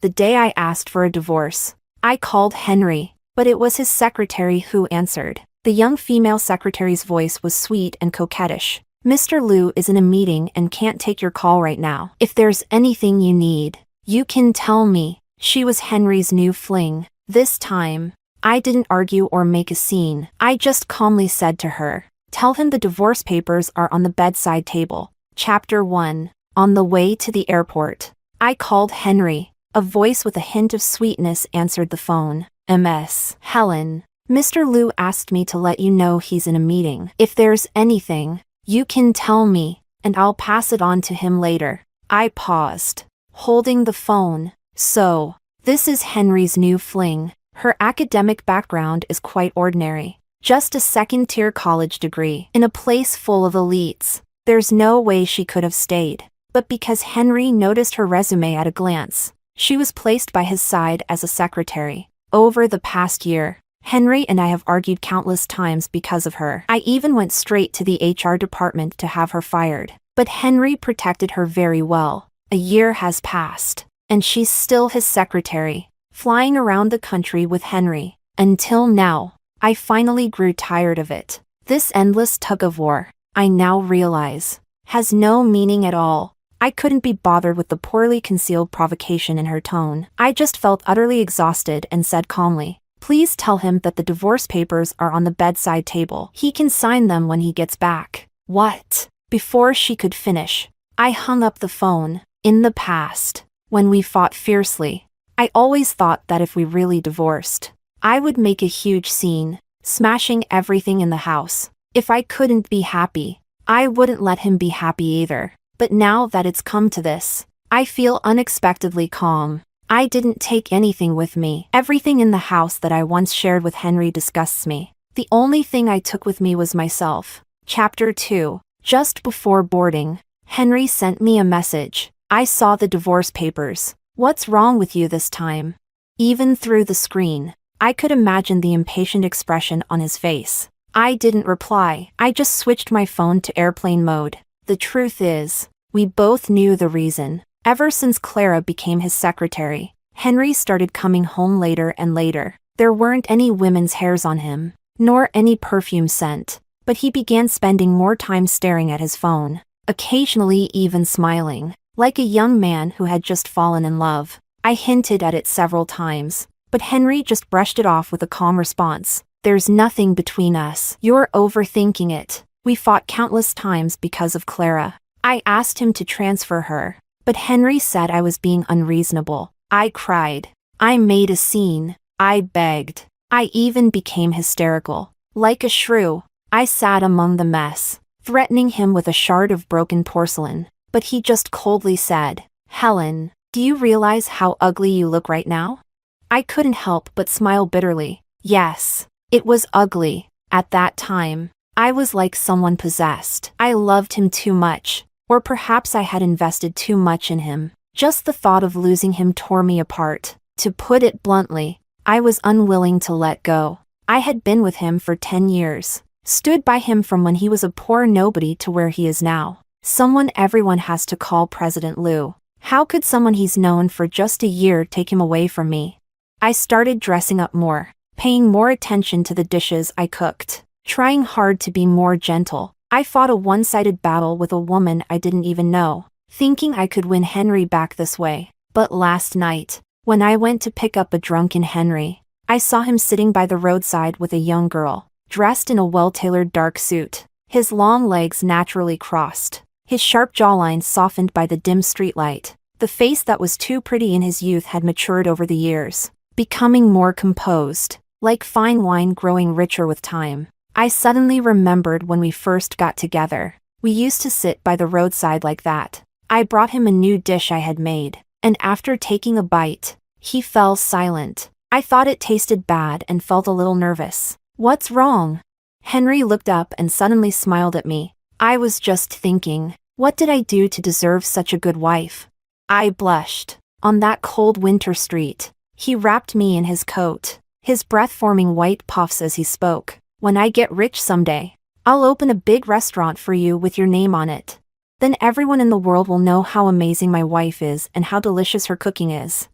the day I asked for a divorce. I called Henry, but it was his secretary who answered. The young female secretary's voice was sweet and coquettish. Mr. Liu is in a meeting and can't take your call right now. If there's anything you need, you can tell me. She was Henry's new fling. This time, I didn't argue or make a scene. I just calmly said to her, "Tell him the divorce papers are on the bedside table." Chapter 1. On the way to the airport. I called Henry. A voice with a hint of sweetness answered the phone. "Ms. Helen, Mr. Liu asked me to let you know he's in a meeting. If there's anything, you can tell me, and I'll pass it on to him later." I paused, holding the phone. So, this is Henry's new fling. Her academic background is quite ordinary. Just a second-tier college degree in a place full of elites. There's no way she could have stayed. But because Henry noticed her resume at a glance, she was placed by his side as a secretary. Over the past year, Henry and I have argued countless times because of her. I even went straight to the HR department to have her fired. But Henry protected her very well. A year has passed, and she's still his secretary, flying around the country with Henry. Until now, I finally grew tired of it. This endless tug-of-war, I now realize, has no meaning at all. I couldn't be bothered with the poorly concealed provocation in her tone. I just felt utterly exhausted and said calmly, "Please tell him that the divorce papers are on the bedside table. He can sign them when he gets back." What? Before she could finish, I hung up the phone. In the past, when we fought fiercely, I always thought that if we really divorced, I would make a huge scene, smashing everything in the house. If I couldn't be happy, I wouldn't let him be happy either. But now that it's come to this, I feel unexpectedly calm. I didn't take anything with me. Everything in the house that I once shared with Henry disgusts me. The only thing I took with me was myself. Chapter 2. Just before boarding, Henry sent me a message. "I saw the divorce papers. What's wrong with you this time?" Even through the screen, I could imagine the impatient expression on his face. I didn't reply. I just switched my phone to airplane mode. The truth is, we both knew the reason. Ever since Clara became his secretary, Henry started coming home later and later. There weren't any women's hairs on him, nor any perfume scent, but he began spending more time staring at his phone, occasionally even smiling, like a young man who had just fallen in love. I hinted at it several times, but Henry just brushed it off with a calm response. "There's nothing between us. You're overthinking it. We fought countless times because of Clara." I asked him to transfer her, but Henry said I was being unreasonable. I cried. I made a scene. I begged. I even became hysterical. Like a shrew, I sat among the mess, threatening him with a shard of broken porcelain. But he just coldly said, "Helen, do you realize how ugly you look right now?" I couldn't help but smile bitterly. Yes, it was ugly. At that time, I was like someone possessed. I loved him too much, or perhaps I had invested too much in him. Just the thought of losing him tore me apart. To put it bluntly, I was unwilling to let go. I had been with him for 10 years, stood by him from when he was a poor nobody to where he is now. Someone everyone has to call President Liu. How could someone he's known for just a year take him away from me? I started dressing up more, paying more attention to the dishes I cooked, trying hard to be more gentle. I fought a one-sided battle with a woman I didn't even know, thinking I could win Henry back this way. But last night, when I went to pick up a drunken Henry, I saw him sitting by the roadside with a young girl, dressed in a well-tailored dark suit, his long legs naturally crossed, his sharp jawline softened by the dim streetlight. The face that was too pretty in his youth had matured over the years, becoming more composed, like fine wine growing richer with time. I suddenly remembered when we first got together. We used to sit by the roadside like that. I brought him a new dish I had made, and after taking a bite, he fell silent. I thought it tasted bad and felt a little nervous. "What's wrong?" Henry looked up and suddenly smiled at me. "I was just thinking, what did I do to deserve such a good wife?" I blushed. On that cold winter street, he wrapped me in his coat, his breath forming white puffs as he spoke. "When I get rich someday, I'll open a big restaurant for you with your name on it. Then everyone in the world will know how amazing my wife is and how delicious her cooking is."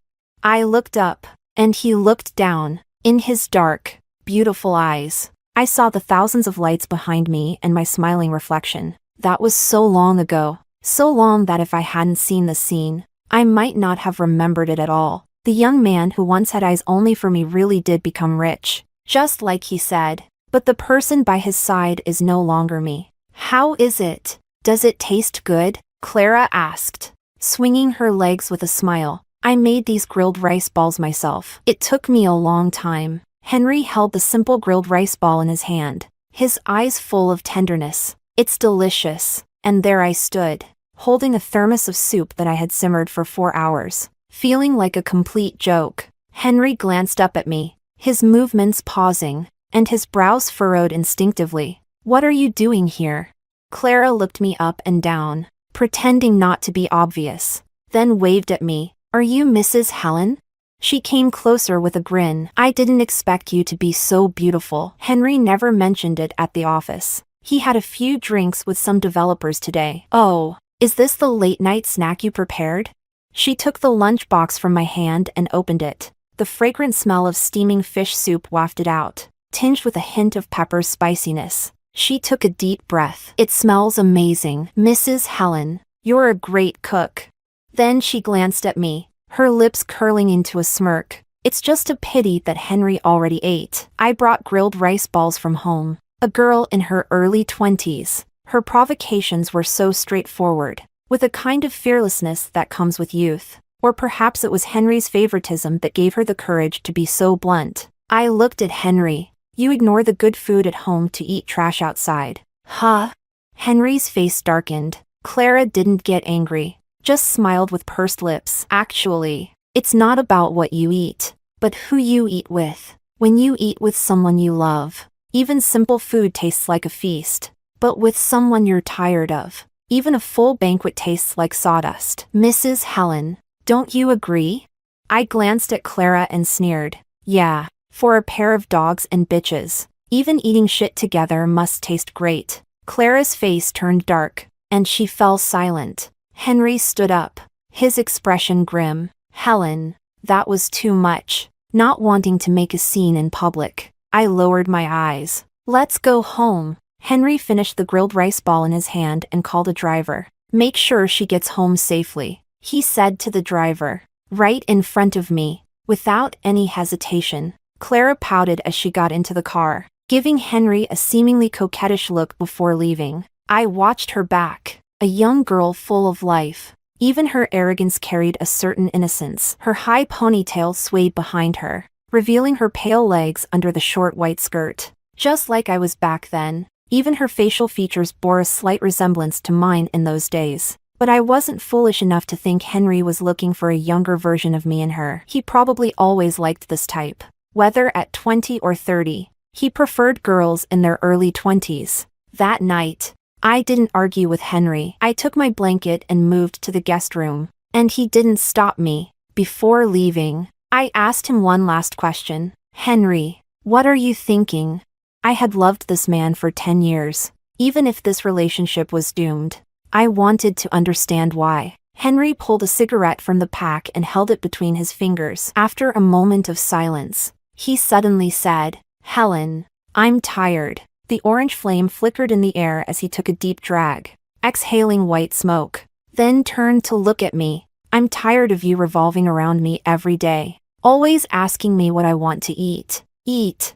I looked up, and he looked down. In his dark, beautiful eyes, I saw the thousands of lights behind me and my smiling reflection. That was so long ago. So long that if I hadn't seen the scene, I might not have remembered it at all. The young man who once had eyes only for me really did become rich, just like he said. But the person by his side is no longer me. How is it? Does it taste good? Clara asked, swinging her legs with a smile. I made these grilled rice balls myself. It took me a long time. Henry held the simple grilled rice ball in his hand, his eyes full of tenderness. It's delicious. And there I stood, holding a thermos of soup that I had simmered for 4 hours, feeling like a complete joke. Henry glanced up at me, his movements pausing, and his brows furrowed instinctively. What are you doing here? Clara looked me up and down, pretending not to be obvious, then waved at me. Are you Mrs. Helen? She came closer with a grin. I didn't expect you to be so beautiful. Henry never mentioned it at the office. He had a few drinks with some developers today. Oh, is this the late-night snack you prepared? She took the lunchbox from my hand and opened it. The fragrant smell of steaming fish soup wafted out, tinged with a hint of pepper spiciness. She took a deep breath. It smells amazing, Mrs. Helen. You're a great cook. Then she glanced at me, her lips curling into a smirk. It's just a pity that Henry already ate. I brought grilled rice balls from home. A girl in her early 20s, her provocations were so straightforward, with a kind of fearlessness that comes with youth. Or perhaps it was Henry's favoritism that gave her the courage to be so blunt. I looked at Henry. You ignore the good food at home to eat trash outside. Huh? Henry's face darkened. Clara didn't get angry, just smiled with pursed lips. Actually, it's not about what you eat, but who you eat with. When you eat with someone you love, even simple food tastes like a feast. But with someone you're tired of, even a full banquet tastes like sawdust. Mrs. Helen, don't you agree? I glanced at Clara and sneered. Yeah, for a pair of dogs and bitches, even eating shit together must taste great. Clara's face turned dark, and she fell silent. Henry stood up, his expression grim. Helen, that was too much. Not wanting to make a scene in public, I lowered my eyes. Let's go home. Henry finished the grilled rice ball in his hand and called a driver. Make sure she gets home safely, he said to the driver. Right in front of me, without any hesitation, Clara pouted as she got into the car, giving Henry a seemingly coquettish look before leaving. I watched her back, a young girl full of life. Even her arrogance carried a certain innocence. Her high ponytail swayed behind her, revealing her pale legs under the short white skirt. Just like I was back then, even her facial features bore a slight resemblance to mine in those days. But I wasn't foolish enough to think Henry was looking for a younger version of me in her. He probably always liked this type. Whether at 20 or 30, he preferred girls in their early 20s. That night, I didn't argue with Henry. I took my blanket and moved to the guest room, and he didn't stop me. Before leaving, I asked him one last question. Henry, what are you thinking? I had loved this man for 10 years. Even if this relationship was doomed, I wanted to understand why. Henry pulled a cigarette from the pack and held it between his fingers. After a moment of silence, he suddenly said, Helen, I'm tired. The orange flame flickered in the air as he took a deep drag, exhaling white smoke, then turned to look at me. I'm tired of you revolving around me every day, always asking me what I want to eat. Eat.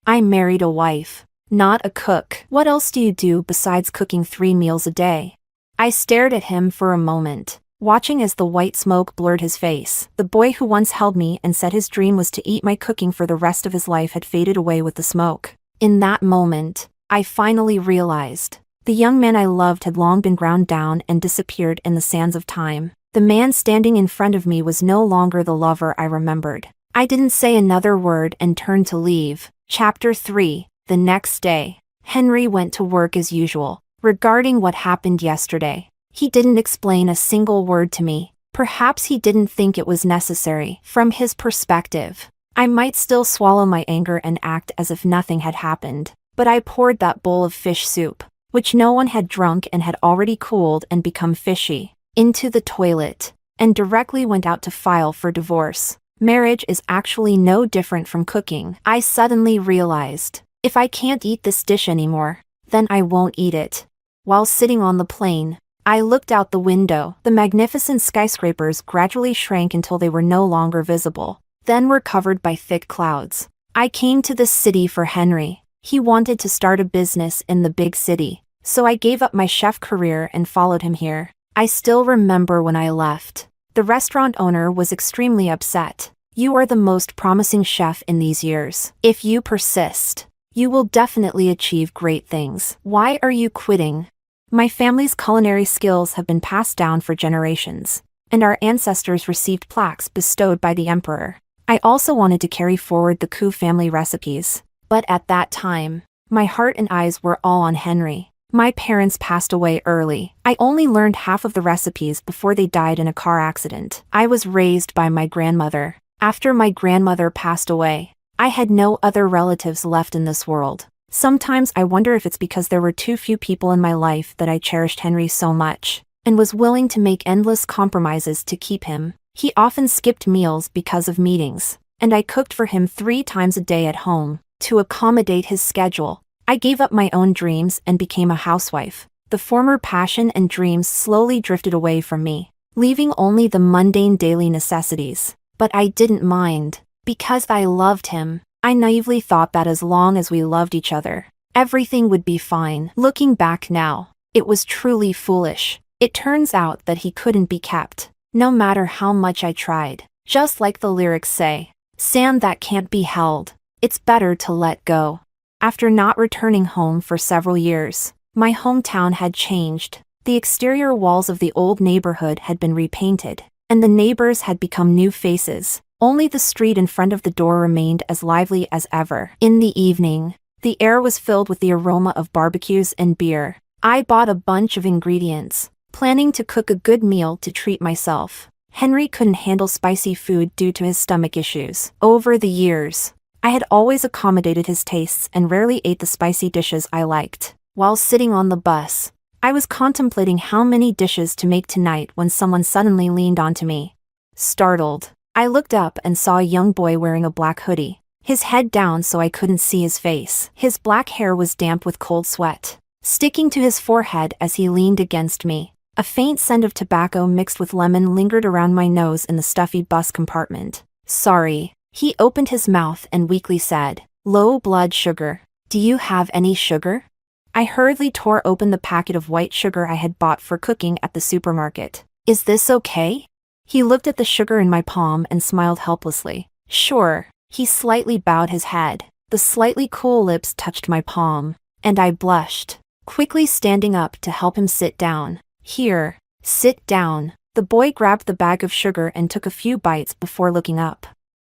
I married a wife, not a cook. What else do you do besides cooking 3 meals a day? I stared at him for a moment, watching as the white smoke blurred his face. The boy who once held me and said his dream was to eat my cooking for the rest of his life had faded away with the smoke. In that moment, I finally realized. The young man I loved had long been ground down and disappeared in the sands of time. The man standing in front of me was no longer the lover I remembered. I didn't say another word and turned to leave. Chapter 3. The next day, Henry went to work as usual. Regarding what happened yesterday, he didn't explain a single word to me. Perhaps he didn't think it was necessary. From his perspective, I might still swallow my anger and act as if nothing had happened. But I poured that bowl of fish soup, which no one had drunk and had already cooled and become fishy, into the toilet. and directly went out to file for divorce. Marriage is actually no different from cooking. I suddenly realized, if I can't eat this dish anymore, then I won't eat it. While sitting on the plane, I looked out the window. The magnificent skyscrapers gradually shrank until they were no longer visible, then were covered by thick clouds. I came to this city for Henry. He wanted to start a business in the big city, so I gave up my chef career and followed him here. I still remember when I left. The restaurant owner was extremely upset. You are the most promising chef in these years. If you persist, you will definitely achieve great things. Why are you quitting? My family's culinary skills have been passed down for generations, and our ancestors received plaques bestowed by the emperor. I also wanted to carry forward the Koo family recipes, but at that time, my heart and eyes were all on Henry. My parents passed away early. I only learned half of the recipes before they died in a car accident. I was raised by my grandmother. After my grandmother passed away, I had no other relatives left in this world. Sometimes I wonder if it's because there were too few people in my life that I cherished Henry so much, and was willing to make endless compromises to keep him. He often skipped meals because of meetings, and I cooked for him 3 times a day at home, to accommodate his schedule. I gave up my own dreams and became a housewife. The former passion and dreams slowly drifted away from me, leaving only the mundane daily necessities. But I didn't mind, because I loved him. I naively thought that as long as we loved each other, everything would be fine. Looking back now, it was truly foolish. It turns out that he couldn't be kept, no matter how much I tried. Just like the lyrics say, sand that can't be held, it's better to let go. After not returning home for several years, my hometown had changed. The exterior walls of the old neighborhood had been repainted, and the neighbors had become new faces. Only the street in front of the door remained as lively as ever. In the evening, the air was filled with the aroma of barbecues and beer. I bought a bunch of ingredients, planning to cook a good meal to treat myself. Henry couldn't handle spicy food due to his stomach issues. Over the years, I had always accommodated his tastes and rarely ate the spicy dishes I liked. While sitting on the bus, I was contemplating how many dishes to make tonight when someone suddenly leaned onto me. Startled, I looked up and saw a young boy wearing a black hoodie, his head down so I couldn't see his face. His black hair was damp with cold sweat, sticking to his forehead as he leaned against me. A faint scent of tobacco mixed with lemon lingered around my nose in the stuffy bus compartment. Sorry. He opened his mouth and weakly said, low blood sugar. Do you have any sugar? I hurriedly tore open the packet of white sugar I had bought for cooking at the supermarket. Is this okay? He looked at the sugar in my palm and smiled helplessly. Sure. He slightly bowed his head. The slightly cool lips touched my palm, and I blushed, quickly standing up to help him sit down. Here, sit down. The boy grabbed the bag of sugar and took a few bites before looking up.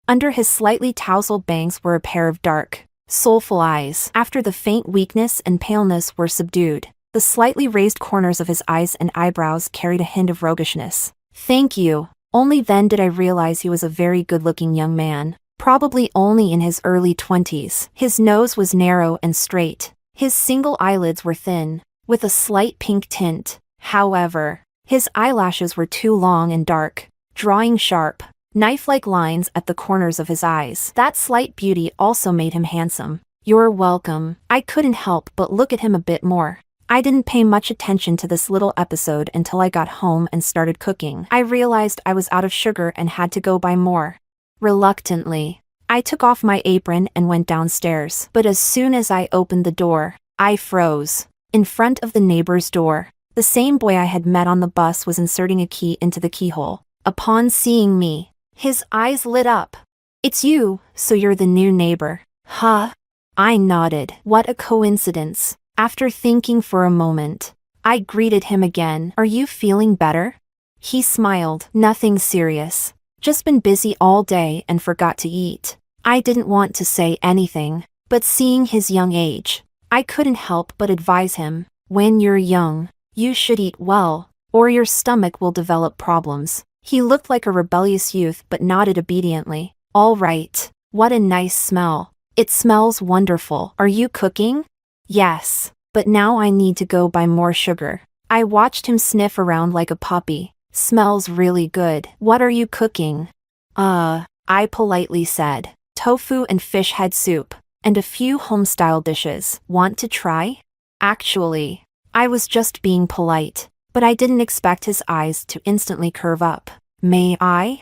Under his slightly tousled bangs were a pair of dark, soulful eyes. After the faint weakness and paleness were subdued, the slightly raised corners of his eyes and eyebrows carried a hint of roguishness. Thank you. Only then did I realize he was a very good-looking young man, probably only in his early 20s. His nose was narrow and straight. His single eyelids were thin, with a slight pink tint. However, his eyelashes were too long and dark, drawing sharp, knife-like lines at the corners of his eyes. That slight beauty also made him handsome. You're welcome. I couldn't help but look at him a bit more. I didn't pay much attention to this little episode until I got home and started cooking. I realized I was out of sugar and had to go buy more. Reluctantly, I took off my apron and went downstairs. But as soon as I opened the door, I froze. In front of the neighbor's door, the same boy I had met on the bus was inserting a key into the keyhole. Upon seeing me, his eyes lit up. It's you, so you're the new neighbor. Huh? I nodded. What a coincidence. After thinking for a moment, I greeted him again. Are you feeling better? He smiled. Nothing serious. Just been busy all day and forgot to eat. I didn't want to say anything, but seeing his young age, I couldn't help but advise him. When you're young, you should eat well, or your stomach will develop problems. He looked like a rebellious youth but nodded obediently. All right. What a nice smell. It smells wonderful. Are you cooking? Yes, but now I need to go buy more sugar. I watched him sniff around like a puppy, Smells really good. What are you cooking? I politely said. Tofu and fish head soup, and a few home-style dishes. Want to try? Actually, I was just being polite, but I didn't expect his eyes to instantly curve up. May I?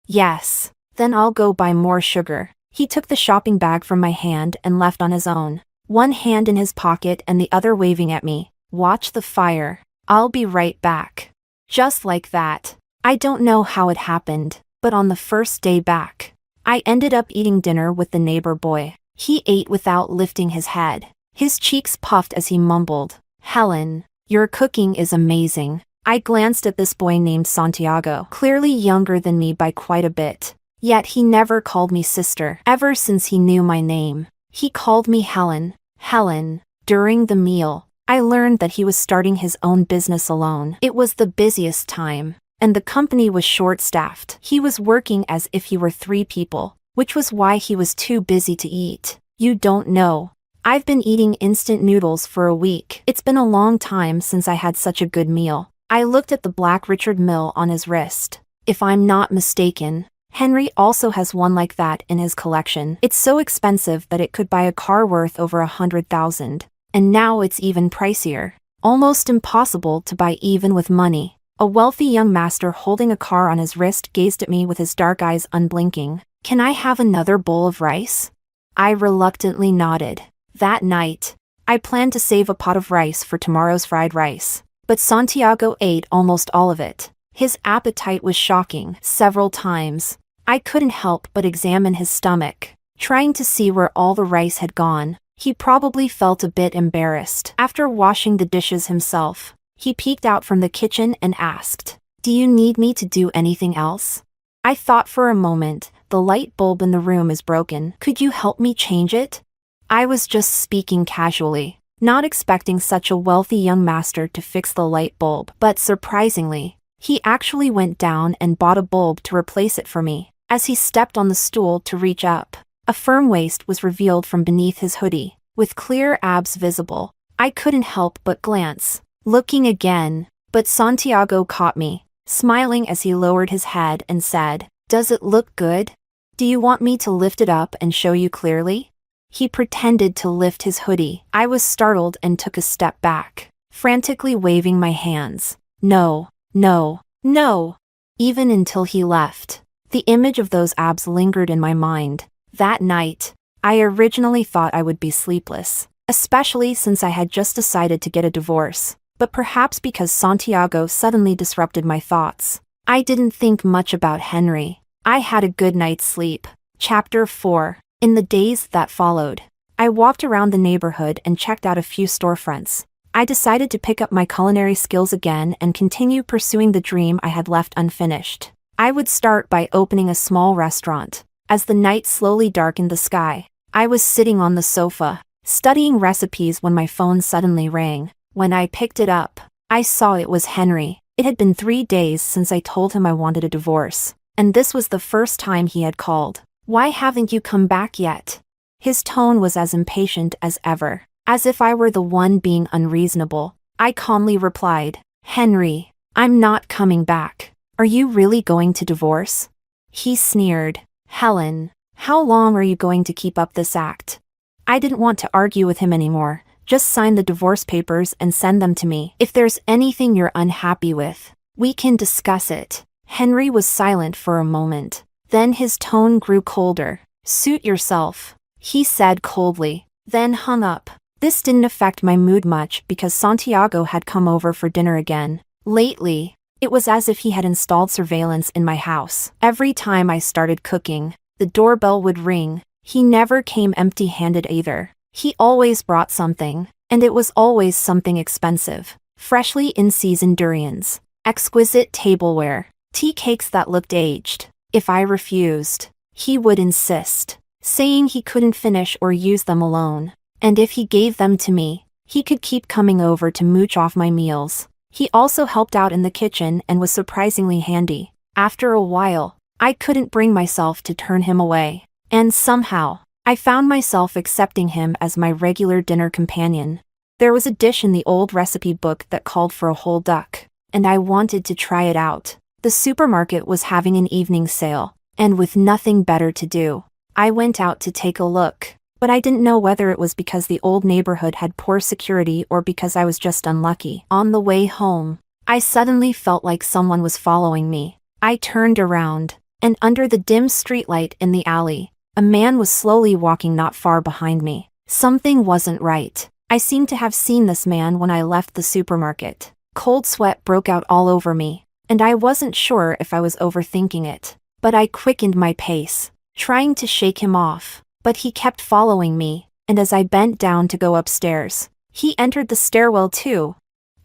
Yes. Then I'll go buy more sugar. He took the shopping bag from my hand and left on his own, one hand in his pocket and the other waving at me. Watch the fire. I'll be right back. Just like that. I don't know how it happened, but on the first day back, I ended up eating dinner with the neighbor boy. He ate without lifting his head. His cheeks puffed as he mumbled, "Helen, your cooking is amazing." I glanced at this boy named Santiago, clearly younger than me by quite a bit. Yet he never called me sister. Ever since he knew my name, he called me Helen. Helen. During the meal, I learned that he was starting his own business alone. It was the busiest time, and the company was short-staffed. He was working as if he were 3 people, which was why he was too busy to eat. You don't know. I've been eating instant noodles for a week. It's been a long time since I had such a good meal. I looked at the black Richard Mille on his wrist. If I'm not mistaken, Henry also has one like that in his collection. It's so expensive that it could buy a car worth over 100,000. And now it's even pricier. Almost impossible to buy even with money. A wealthy young master holding a car on his wrist gazed at me with his dark eyes unblinking. Can I have another bowl of rice? I reluctantly nodded. That night, I planned to save a pot of rice for tomorrow's fried rice. But Santiago ate almost all of it. His appetite was shocking. Several times, I couldn't help but examine his stomach, trying to see where all the rice had gone. He probably felt a bit embarrassed. After washing the dishes himself, he peeked out from the kitchen and asked, "Do you need me to do anything else?" I thought for a moment. The light bulb in the room is broken. Could you help me change it? I was just speaking casually, not expecting such a wealthy young master to fix the light bulb. But surprisingly, he actually went down and bought a bulb to replace it for me. As he stepped on the stool to reach up, a firm waist was revealed from beneath his hoodie, with clear abs visible. I couldn't help but glance, looking again, but Santiago caught me, smiling as he lowered his head and said, "Does it look good? Do you want me to lift it up and show you clearly?" He pretended to lift his hoodie. I was startled and took a step back, frantically waving my hands. No, no, no. Even until he left, the image of those abs lingered in my mind. That night, I originally thought I would be sleepless, especially since I had just decided to get a divorce. But perhaps because Santiago suddenly disrupted my thoughts, I didn't think much about Henry. I had a good night's sleep. Chapter 4. In the days that followed, I walked around the neighborhood and checked out a few storefronts. I decided to pick up my culinary skills again and continue pursuing the dream I had left unfinished. I would start by opening a small restaurant. As the night slowly darkened the sky, I was sitting on the sofa, studying recipes when my phone suddenly rang. When I picked it up, I saw it was Henry. It had been 3 days since I told him I wanted a divorce, and this was the first time he had called. "Why haven't you come back yet?" His tone was as impatient as ever, as if I were the one being unreasonable. I calmly replied, "Henry, I'm not coming back. Are you really going to divorce?" He sneered. "Helen, how long are you going to keep up this act?" I didn't want to argue with him anymore. Just sign the divorce papers and send them to me. If there's anything you're unhappy with, we can discuss it. Henry was silent for a moment. Then his tone grew colder. "Suit yourself," he said coldly, then hung up. This didn't affect my mood much because Santiago had come over for dinner again. Lately, it was as if he had installed surveillance in my house. Every time I started cooking, the doorbell would ring. He never came empty-handed either. He always brought something, and it was always something expensive. Freshly in-season durians, exquisite tableware, tea cakes that looked aged. If I refused, he would insist, saying he couldn't finish or use them alone. And if he gave them to me, he could keep coming over to mooch off my meals. He also helped out in the kitchen and was surprisingly handy. After a while, I couldn't bring myself to turn him away. And somehow, I found myself accepting him as my regular dinner companion. There was a dish in the old recipe book that called for a whole duck. and I wanted to try it out. The supermarket was having an evening sale, and with nothing better to do, I went out to take a look. But I didn't know whether it was because the old neighborhood had poor security or because I was just unlucky. On the way home, I suddenly felt like someone was following me. I turned around, and under the dim streetlight in the alley, a man was slowly walking not far behind me. Something wasn't right. I seemed to have seen this man when I left the supermarket. Cold sweat broke out all over me, and I wasn't sure if I was overthinking it. But I quickened my pace, trying to shake him off. But he kept following me, and as I bent down to go upstairs, he entered the stairwell too.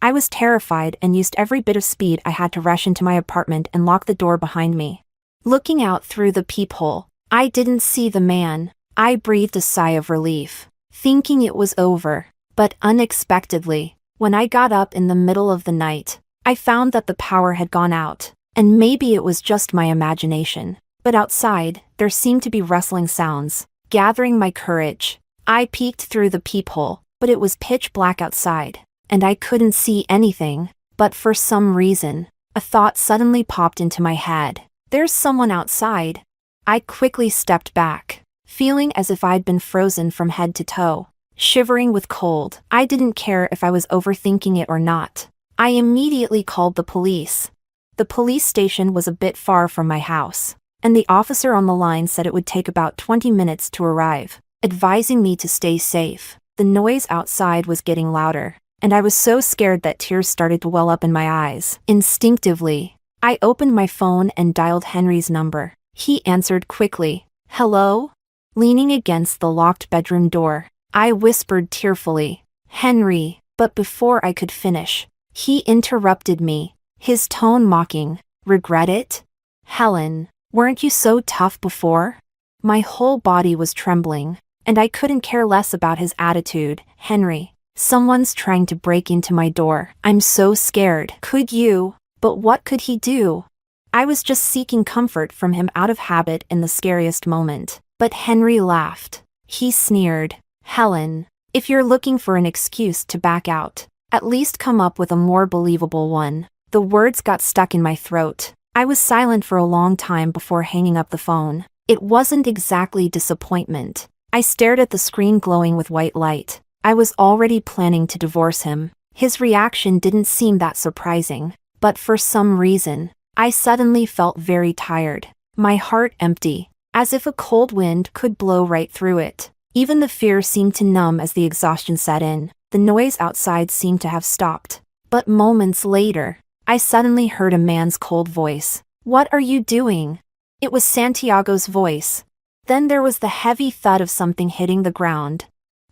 I was terrified and used every bit of speed I had to rush into my apartment and lock the door behind me. Looking out through the peephole, I didn't see the man. I breathed a sigh of relief, thinking it was over. But unexpectedly, when I got up in the middle of the night, I found that the power had gone out, and maybe it was just my imagination. But outside, there seemed to be rustling sounds. Gathering my courage, I peeked through the peephole, but it was pitch black outside, and I couldn't see anything. But for some reason, a thought suddenly popped into my head. There's someone outside. I quickly stepped back, feeling as if I'd been frozen from head to toe, shivering with cold. I didn't care if I was overthinking it or not. I immediately called the police. The police station was a bit far from my house, and the officer on the line said it would take about 20 minutes to arrive, advising me to stay safe. The noise outside was getting louder, and I was so scared that tears started to well up in my eyes. Instinctively, I opened my phone and dialed Henry's number. He answered quickly. "Hello?" Leaning against the locked bedroom door, I whispered tearfully, "Henry," but before I could finish, he interrupted me, his tone mocking. "Regret it? Helen, weren't you so tough before?" My whole body was trembling, and I couldn't care less about his attitude. "Henry, someone's trying to break into my door. I'm so scared." "Could you?" But what could he do? I was just seeking comfort from him out of habit in the scariest moment. But Henry laughed. He sneered. "Helen, if you're looking for an excuse to back out, at least come up with a more believable one." The words got stuck in my throat. I was silent for a long time before hanging up the phone. It wasn't exactly disappointment. I stared at the screen glowing with white light. I was already planning to divorce him. His reaction didn't seem that surprising, but for some reason, I suddenly felt very tired. My heart empty, as if a cold wind could blow right through it. Even the fear seemed to numb as the exhaustion set in. The noise outside seemed to have stopped. But moments later, I suddenly heard a man's cold voice. "What are you doing?" It was Santiago's voice. Then there was the heavy thud of something hitting the ground.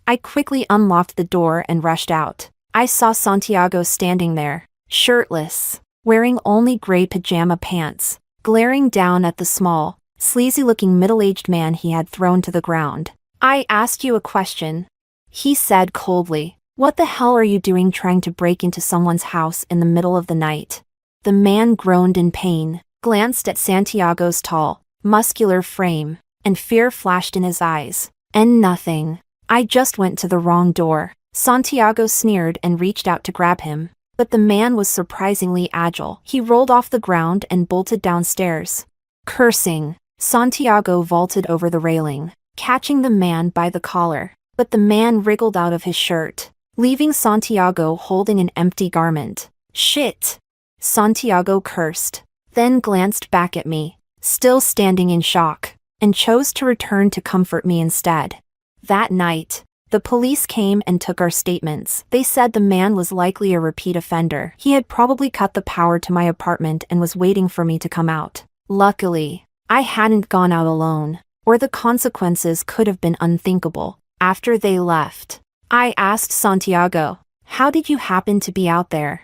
I quickly unlocked the door and rushed out. I saw Santiago standing there, shirtless, wearing only gray pajama pants, glaring down at the small, sleazy-looking middle-aged man he had thrown to the ground. "I asked you a question," he said coldly. "What the hell are you doing trying to break into someone's house in the middle of the night?" The man groaned in pain, glanced at Santiago's tall, muscular frame, and fear flashed in his eyes. "And nothing. I just went to the wrong door." Santiago sneered and reached out to grab him, but the man was surprisingly agile. He rolled off the ground and bolted downstairs. Cursing, Santiago vaulted over the railing, catching the man by the collar, but the man wriggled out of his shirt, leaving Santiago holding an empty garment. "Shit!" Santiago cursed, then glanced back at me, still standing in shock, and chose to return to comfort me instead. That night, the police came and took our statements. They said the man was likely a repeat offender. He had probably cut the power to my apartment and was waiting for me to come out. Luckily, I hadn't gone out alone, or the consequences could have been unthinkable. After they left, I asked Santiago, "How did you happen to be out there?"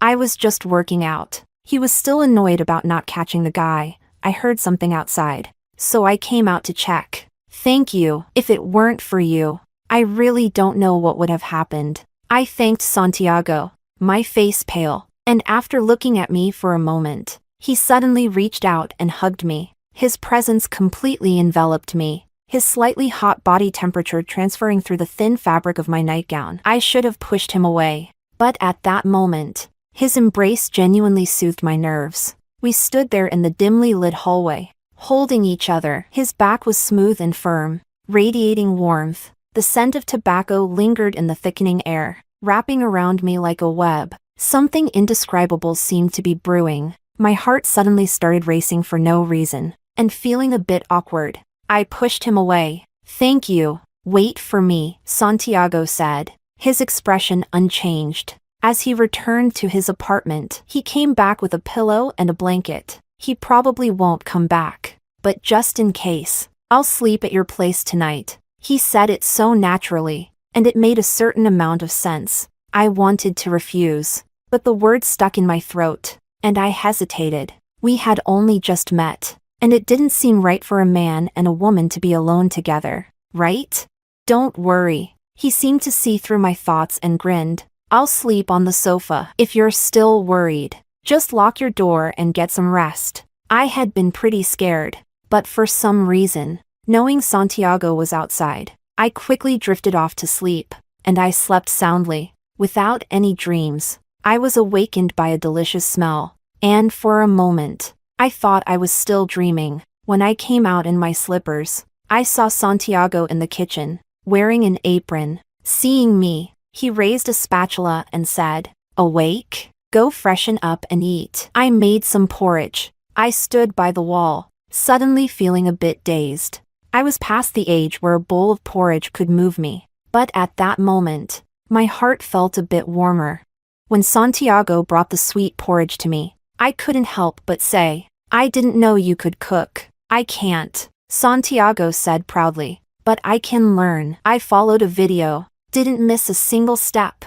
"I was just working out." He was still annoyed about not catching the guy. "I heard something outside, so I came out to check." "Thank you. If it weren't for you, I really don't know what would have happened." I thanked Santiago, my face pale, and after looking at me for a moment, he suddenly reached out and hugged me. His presence completely enveloped me, his slightly hot body temperature transferring through the thin fabric of my nightgown. I should have pushed him away, but at that moment, His embrace genuinely soothed my nerves. We stood there in the dimly lit hallway, holding each other. His back was smooth and firm, radiating warmth. The scent of tobacco lingered in the thickening air, wrapping around me like a web. Something indescribable seemed to be brewing. My heart suddenly started racing for no reason, and feeling a bit awkward. I pushed him away. "Thank you. Wait for me," Santiago said, his expression unchanged. As he returned to his apartment, he came back with a pillow and a blanket. "He probably won't come back, but just in case, I'll sleep at your place tonight." He said it so naturally, and it made a certain amount of sense. I wanted to refuse, but the words stuck in my throat, and I hesitated. We had only just met, and it didn't seem right for a man and a woman to be alone together, right? "Don't worry." He seemed to see through my thoughts and grinned. "I'll sleep on the sofa if you're still worried. Just lock your door and get some rest." I had been pretty scared, but for some reason, knowing Santiago was outside, I quickly drifted off to sleep, and I slept soundly, without any dreams. I was awakened by a delicious smell, and for a moment, I thought I was still dreaming. When I came out in my slippers, I saw Santiago in the kitchen, wearing an apron. Seeing me, he raised a spatula and said, "Awake? Go freshen up and eat." I made some porridge. I stood by the wall, suddenly feeling a bit dazed. I was past the age where a bowl of porridge could move me, but at that moment, my heart felt a bit warmer. When Santiago brought the sweet porridge to me, I couldn't help but say, "I didn't know you could cook." "I can't," Santiago said proudly, "but I can learn." I followed a video, didn't miss a single step.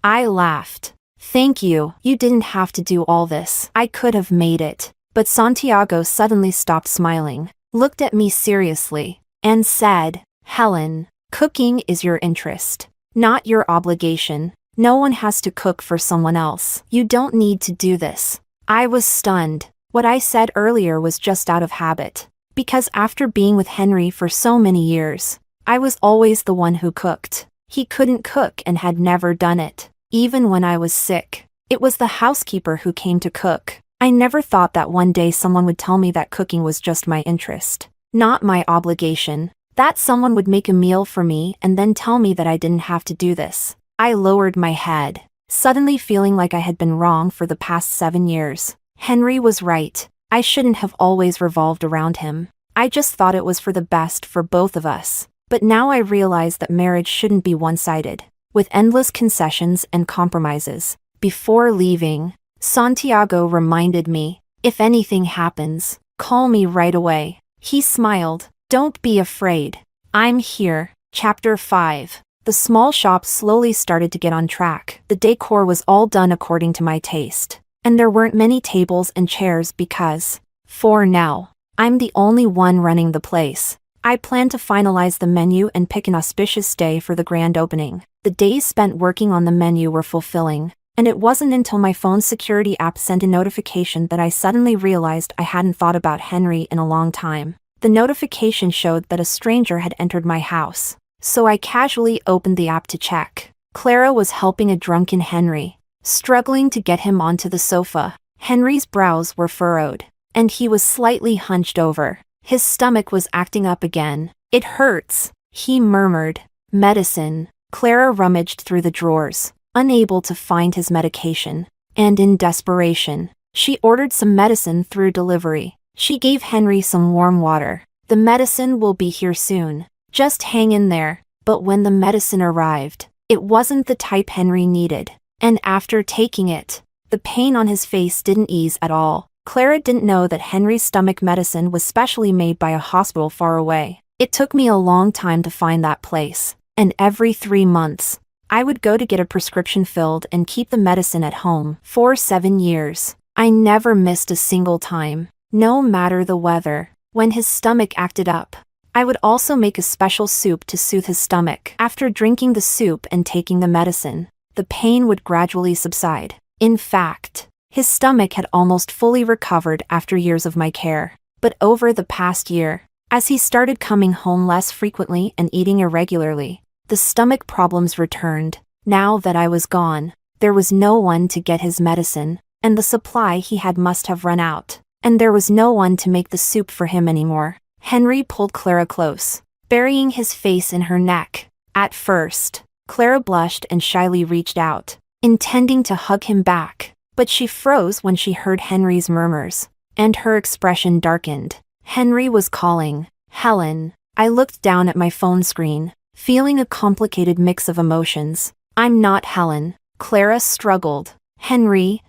I laughed. "Thank you. You didn't have to do all this. I could have made it." But Santiago suddenly stopped smiling, looked at me seriously, and said, "Helen, cooking is your interest, not your obligation. No one has to cook for someone else. You don't need to do this." I was stunned. What I said earlier was just out of habit, because after being with Henry for so many years, I was always the one who cooked. He couldn't cook and had never done it. Even when I was sick, it was the housekeeper who came to cook. I never thought that one day someone would tell me that cooking was just my interest, not my obligation. That someone would make a meal for me and then tell me that I didn't have to do this. I lowered my head, suddenly feeling like I had been wrong for the past 7 years. Henry was right. I shouldn't have always revolved around him. I just thought it was for the best for both of us. But now I realize that marriage shouldn't be one-sided, with endless concessions and compromises. Before leaving, Santiago reminded me, "If anything happens, call me right away." He smiled. "Don't be afraid. I'm here." Chapter 5. The small shop slowly started to get on track. The decor was all done according to my taste, and there weren't many tables and chairs because, for now, I'm the only one running the place. I plan to finalize the menu and pick an auspicious day for the grand opening. The days spent working on the menu were fulfilling, and it wasn't until my phone's security app sent a notification that I suddenly realized I hadn't thought about Henry in a long time. The notification showed that a stranger had entered my house, so I casually opened the app to check. Clara was helping a drunken Henry, struggling to get him onto the sofa. Henry's brows were furrowed, and he was slightly hunched over. His stomach was acting up again. "It hurts," he murmured. "Medicine." Clara rummaged through the drawers, unable to find his medication, and in desperation, she ordered some medicine through delivery. She gave Henry some warm water. "The medicine will be here soon. Just hang in there." But when the medicine arrived, it wasn't the type Henry needed, and after taking it, the pain on his face didn't ease at all. Clara didn't know that Henry's stomach medicine was specially made by a hospital far away. It took me a long time to find that place, and every 3 months, I would go to get a prescription filled and keep the medicine at home. For 7 years, I never missed a single time, no matter the weather. When his stomach acted up, I would also make a special soup to soothe his stomach. After drinking the soup and taking the medicine, the pain would gradually subside. In fact, his stomach had almost fully recovered after years of my care. But over the past year, as he started coming home less frequently and eating irregularly, the stomach problems returned. Now that I was gone, There was no one to get his medicine, and the supply he had must have run out. And there was no one to make the soup for him anymore. Henry pulled Clara close, burying his face in her neck. At first, Clara blushed and shyly reached out, intending to hug him back, but she froze when she heard Henry's murmurs, and her expression darkened. Henry was calling, "Helen." I looked down at my phone screen, feeling a complicated mix of emotions. "I'm not Helen." Clara struggled. Henry,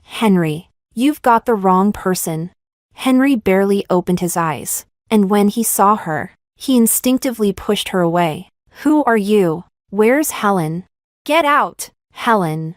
you've got the wrong person." Henry barely opened his eyes, and when he saw her, he instinctively pushed her away. "Who are you? Where's Helen? Get out!" Helen.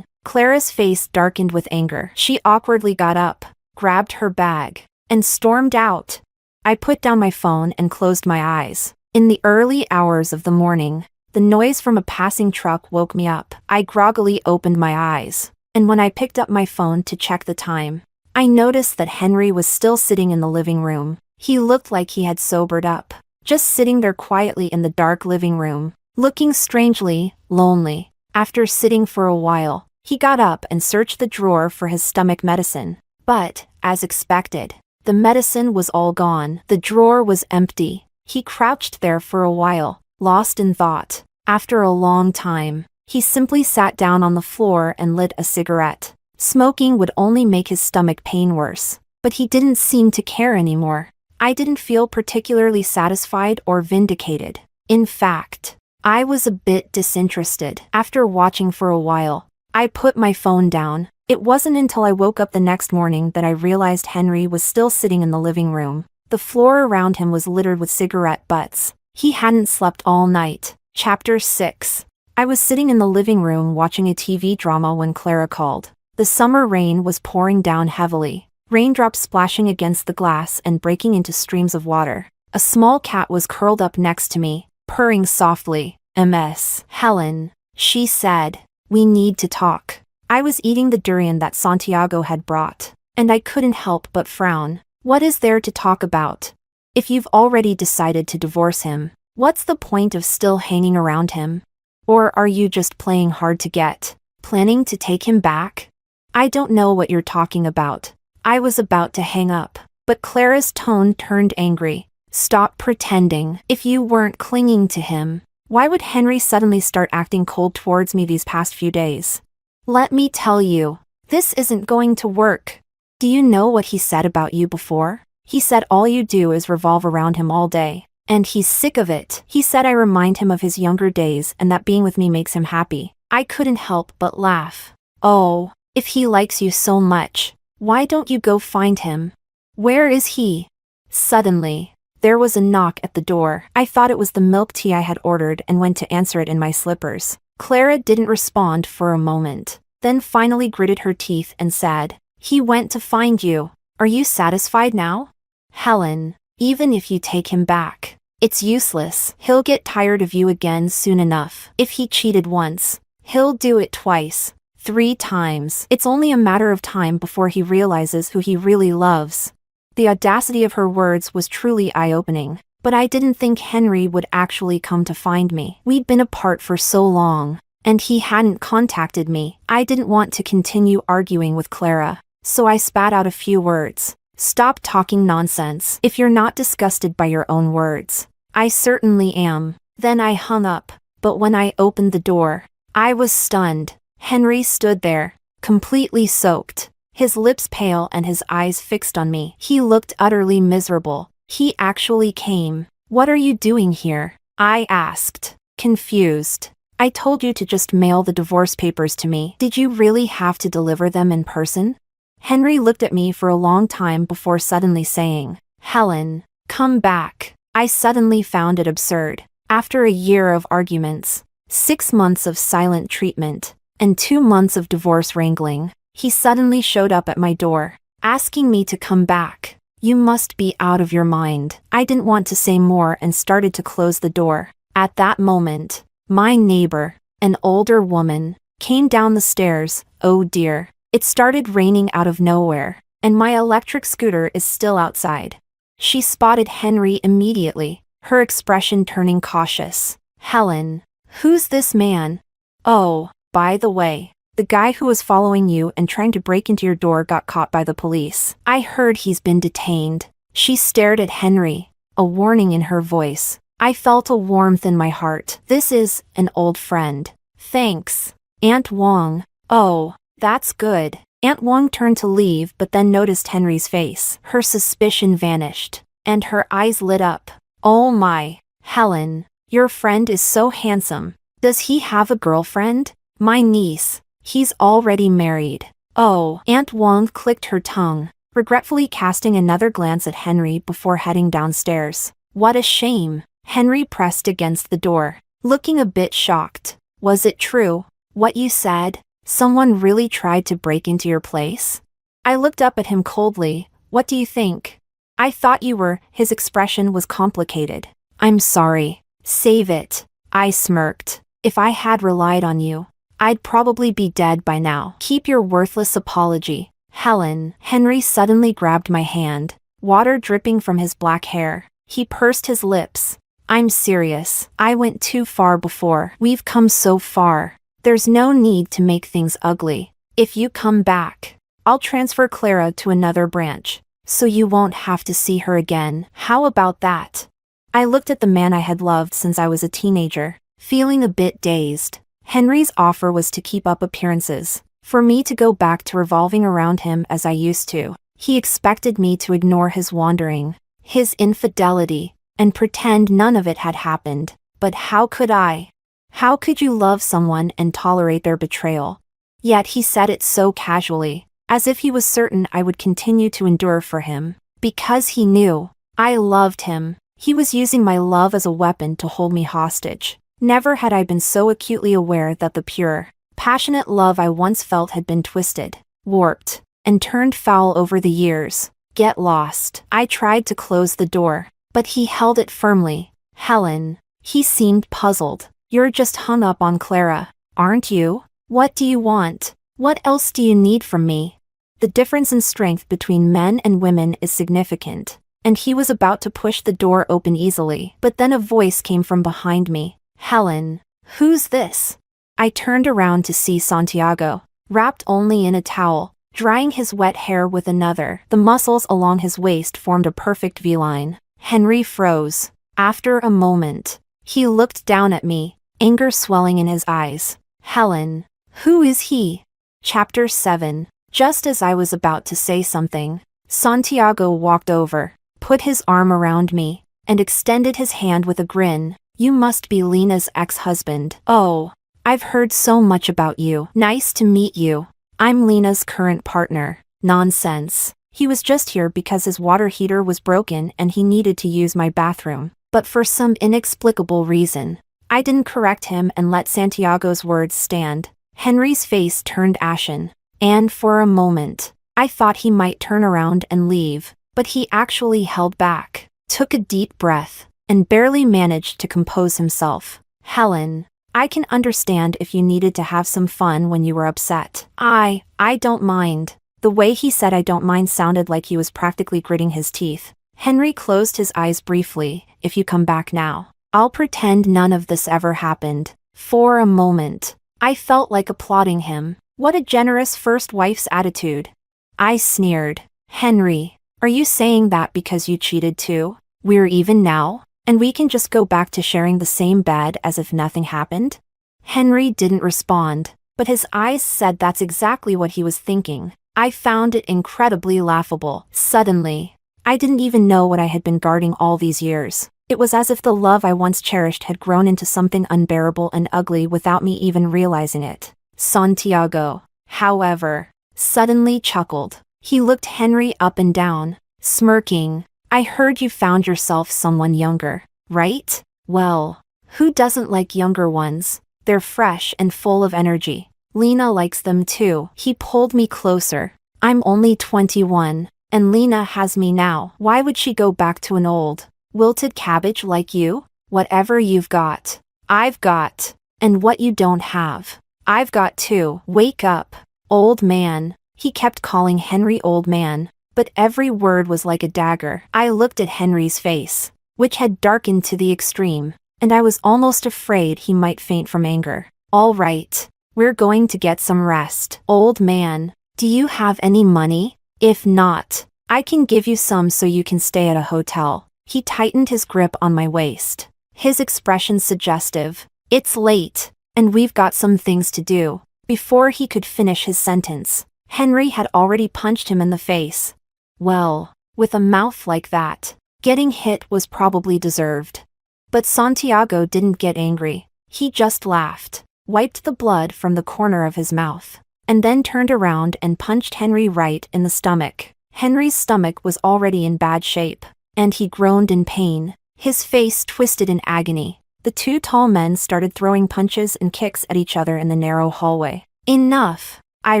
Clara's face darkened with anger. She awkwardly got up, grabbed her bag, and stormed out. I put down my phone and closed my eyes. In the early hours of the morning, the noise from a passing truck woke me up. I groggily opened my eyes, and when I picked up my phone to check the time, I noticed that Henry was still sitting in the living room. He looked like he had sobered up, just sitting there quietly in the dark living room, looking strangely lonely. After sitting for a while, he got up and searched the drawer for his stomach medicine. But, as expected, the medicine was all gone. The drawer was empty. He crouched there for a while, lost in thought. After a long time, he simply sat down on the floor and lit a cigarette. Smoking would only make his stomach pain worse, but he didn't seem to care anymore. I didn't feel particularly satisfied or vindicated. In fact, I was a bit disinterested. After watching for a while, I put my phone down. It wasn't until I woke up the next morning that I realized Henry was still sitting in the living room. The floor around him was littered with cigarette butts. He hadn't slept all night. Chapter 6. I was sitting in the living room watching a TV drama when Clara called. The summer rain was pouring down heavily, raindrops splashing against the glass and breaking into streams of water. A small cat was curled up next to me, purring softly. "Ms. Helen," she said, "we need to talk." I was eating the durian that Santiago had brought, and I couldn't help but frown. What is there to talk about? If you've already decided to divorce him, what's the point of still hanging around him? Or are you just playing hard to get, planning to take him back? I don't know what you're talking about. I was about to hang up, but Clara's tone turned angry. "Stop pretending. If you weren't clinging to him, why would Henry suddenly start acting cold towards me these past few days? Let me tell you, this isn't going to work. Do you know what he said about you before? He said all you do is revolve around him all day, and he's sick of it. He said I remind him of his younger days and that being with me makes him happy." I couldn't help but laugh. "Oh, if he likes you so much, why don't you go find him? Where is he?" Suddenly, there was a knock at the door. I thought it was the milk tea I had ordered and went to answer it in my slippers. Clara didn't respond for a moment, then finally gritted her teeth and said, "He went to find you. Are you satisfied now? Helen, even if you take him back, it's useless. He'll get tired of you again soon enough. If he cheated once, he'll do it twice, 3 times. It's only a matter of time before he realizes who he really loves." The audacity of her words was truly eye-opening, but I didn't think Henry would actually come to find me. We'd been apart for so long, and he hadn't contacted me. I didn't want to continue arguing with Clara, so I spat out a few words. "Stop talking nonsense. If you're not disgusted by your own words, I certainly am." Then I hung up, but when I opened the door, I was stunned. Henry stood there, completely soaked, his lips pale and his eyes fixed on me. He looked utterly miserable. He actually came. "What are you doing here?" I asked, confused. "I told you to just mail the divorce papers to me. Did you really have to deliver them in person?" Henry looked at me for a long time before suddenly saying, "Helen, come back." I suddenly found it absurd. After a year of arguments, 6 months of silent treatment, and 2 months of divorce wrangling, he suddenly showed up at my door, asking me to come back. "You must be out of your mind." I didn't want to say more and started to close the door. At that moment, my neighbor, an older woman, came down the stairs. Oh dear. It started raining out of nowhere, and my electric scooter is still outside. She spotted Henry immediately, her expression turning cautious. "Helen, who's this man? Oh, by the way, The guy who was following you and trying to break into your door got caught by the police. I heard he's been detained. She stared at Henry, a warning in her voice. I felt a warmth in my heart. This is an old friend. Thanks, Aunt Wong. Oh, that's good. Aunt Wong turned to leave but then noticed Henry's face. Her suspicion vanished, and her eyes lit up. Oh my, Helen, your friend is so handsome. Does he have a girlfriend? My niece. He's already married. Oh, Aunt Wong clicked her tongue, regretfully casting another glance at Henry before heading downstairs. What a shame. Henry pressed against the door, looking a bit shocked. Was it true, what you said? Someone really tried to break into your place? I looked up at him coldly. What do you think? I thought you were. His expression was complicated. I'm sorry. Save it. I smirked. If I had relied on you, I'd probably be dead by now. Keep your worthless apology, Helen. Henry suddenly grabbed my hand, water dripping from his black hair. He pursed his lips. I'm serious. I went too far before. We've come so far. There's no need to make things ugly. If you come back, I'll transfer Clara to another branch, so you won't have to see her again. How about that? I looked at the man I had loved since I was a teenager, feeling a bit dazed. Henry's offer was to keep up appearances, for me to go back to revolving around him as I used to. He expected me to ignore his wandering, his infidelity, and pretend none of it had happened. But how could I? How could you love someone and tolerate their betrayal? Yet he said it so casually, as if he was certain I would continue to endure for him. Because he knew I loved him. He was using my love as a weapon to hold me hostage. Never had I been so acutely aware that the pure, passionate love I once felt had been twisted, warped, and turned foul over the years. Get lost. I tried to close the door, but he held it firmly. Helen. He seemed puzzled. You're just hung up on Clara, aren't you? What do you want? What else do you need from me? The difference in strength between men and women is significant, and he was about to push the door open easily. But then a voice came from behind me. Helen. Who's this? I turned around to see Santiago, wrapped only in a towel, drying his wet hair with another. The muscles along his waist formed a perfect V-line. Henry froze. After a moment, he looked down at me, anger swelling in his eyes. Helen. Who is he? Chapter 7. Just as I was about to say something, Santiago walked over, put his arm around me, and extended his hand with a grin. You must be Lena's ex-husband. Oh, I've heard so much about you. Nice to meet you. I'm Lena's current partner. Nonsense. He was just here because his water heater was broken and he needed to use my bathroom. But for some inexplicable reason, I didn't correct him and let Santiago's words stand. Henry's face turned ashen, and for a moment, I thought he might turn around and leave, but he actually held back, took a deep breath, and barely managed to compose himself. Helen, I can understand if you needed to have some fun when you were upset. I don't mind. The way he said I don't mind sounded like he was practically gritting his teeth. Henry closed his eyes briefly. If you come back now, I'll pretend none of this ever happened. For a moment, I felt like applauding him. What a generous first wife's attitude. I sneered. Henry, are you saying that because you cheated too? We're even now? And we can just go back to sharing the same bed as if nothing happened? Henry didn't respond, but his eyes said that's exactly what he was thinking. I found it incredibly laughable. Suddenly, I didn't even know what I had been guarding all these years. It was as if the love I once cherished had grown into something unbearable and ugly without me even realizing it. Santiago, however, suddenly chuckled. He looked Henry up and down, smirking. I heard you found yourself someone younger, right? Well, who doesn't like younger ones? They're fresh and full of energy. Lena likes them too. He pulled me closer. I'm only 21, and Lena has me now. Why would she go back to an old, wilted cabbage like you? Whatever you've got, I've got. And what you don't have, I've got too. Wake up, old man. He kept calling Henry old man, but every word was like a dagger. I looked at Henry's face, which had darkened to the extreme, and I was almost afraid he might faint from anger. All right, We're going to get some rest. Old man, do you have any money? If not, I can give you some so you can stay at a hotel. He tightened his grip on my waist, his expression suggestive. It's late, and we've got some things to do. Before he could finish his sentence, Henry had already punched him in the face. Well, with a mouth like that, getting hit was probably deserved. But Santiago didn't get angry. He just laughed, wiped the blood from the corner of his mouth, and then turned around and punched Henry right in the stomach. Henry's stomach was already in bad shape, and he groaned in pain, his face twisted in agony. The two tall men started throwing punches and kicks at each other in the narrow hallway. Enough! I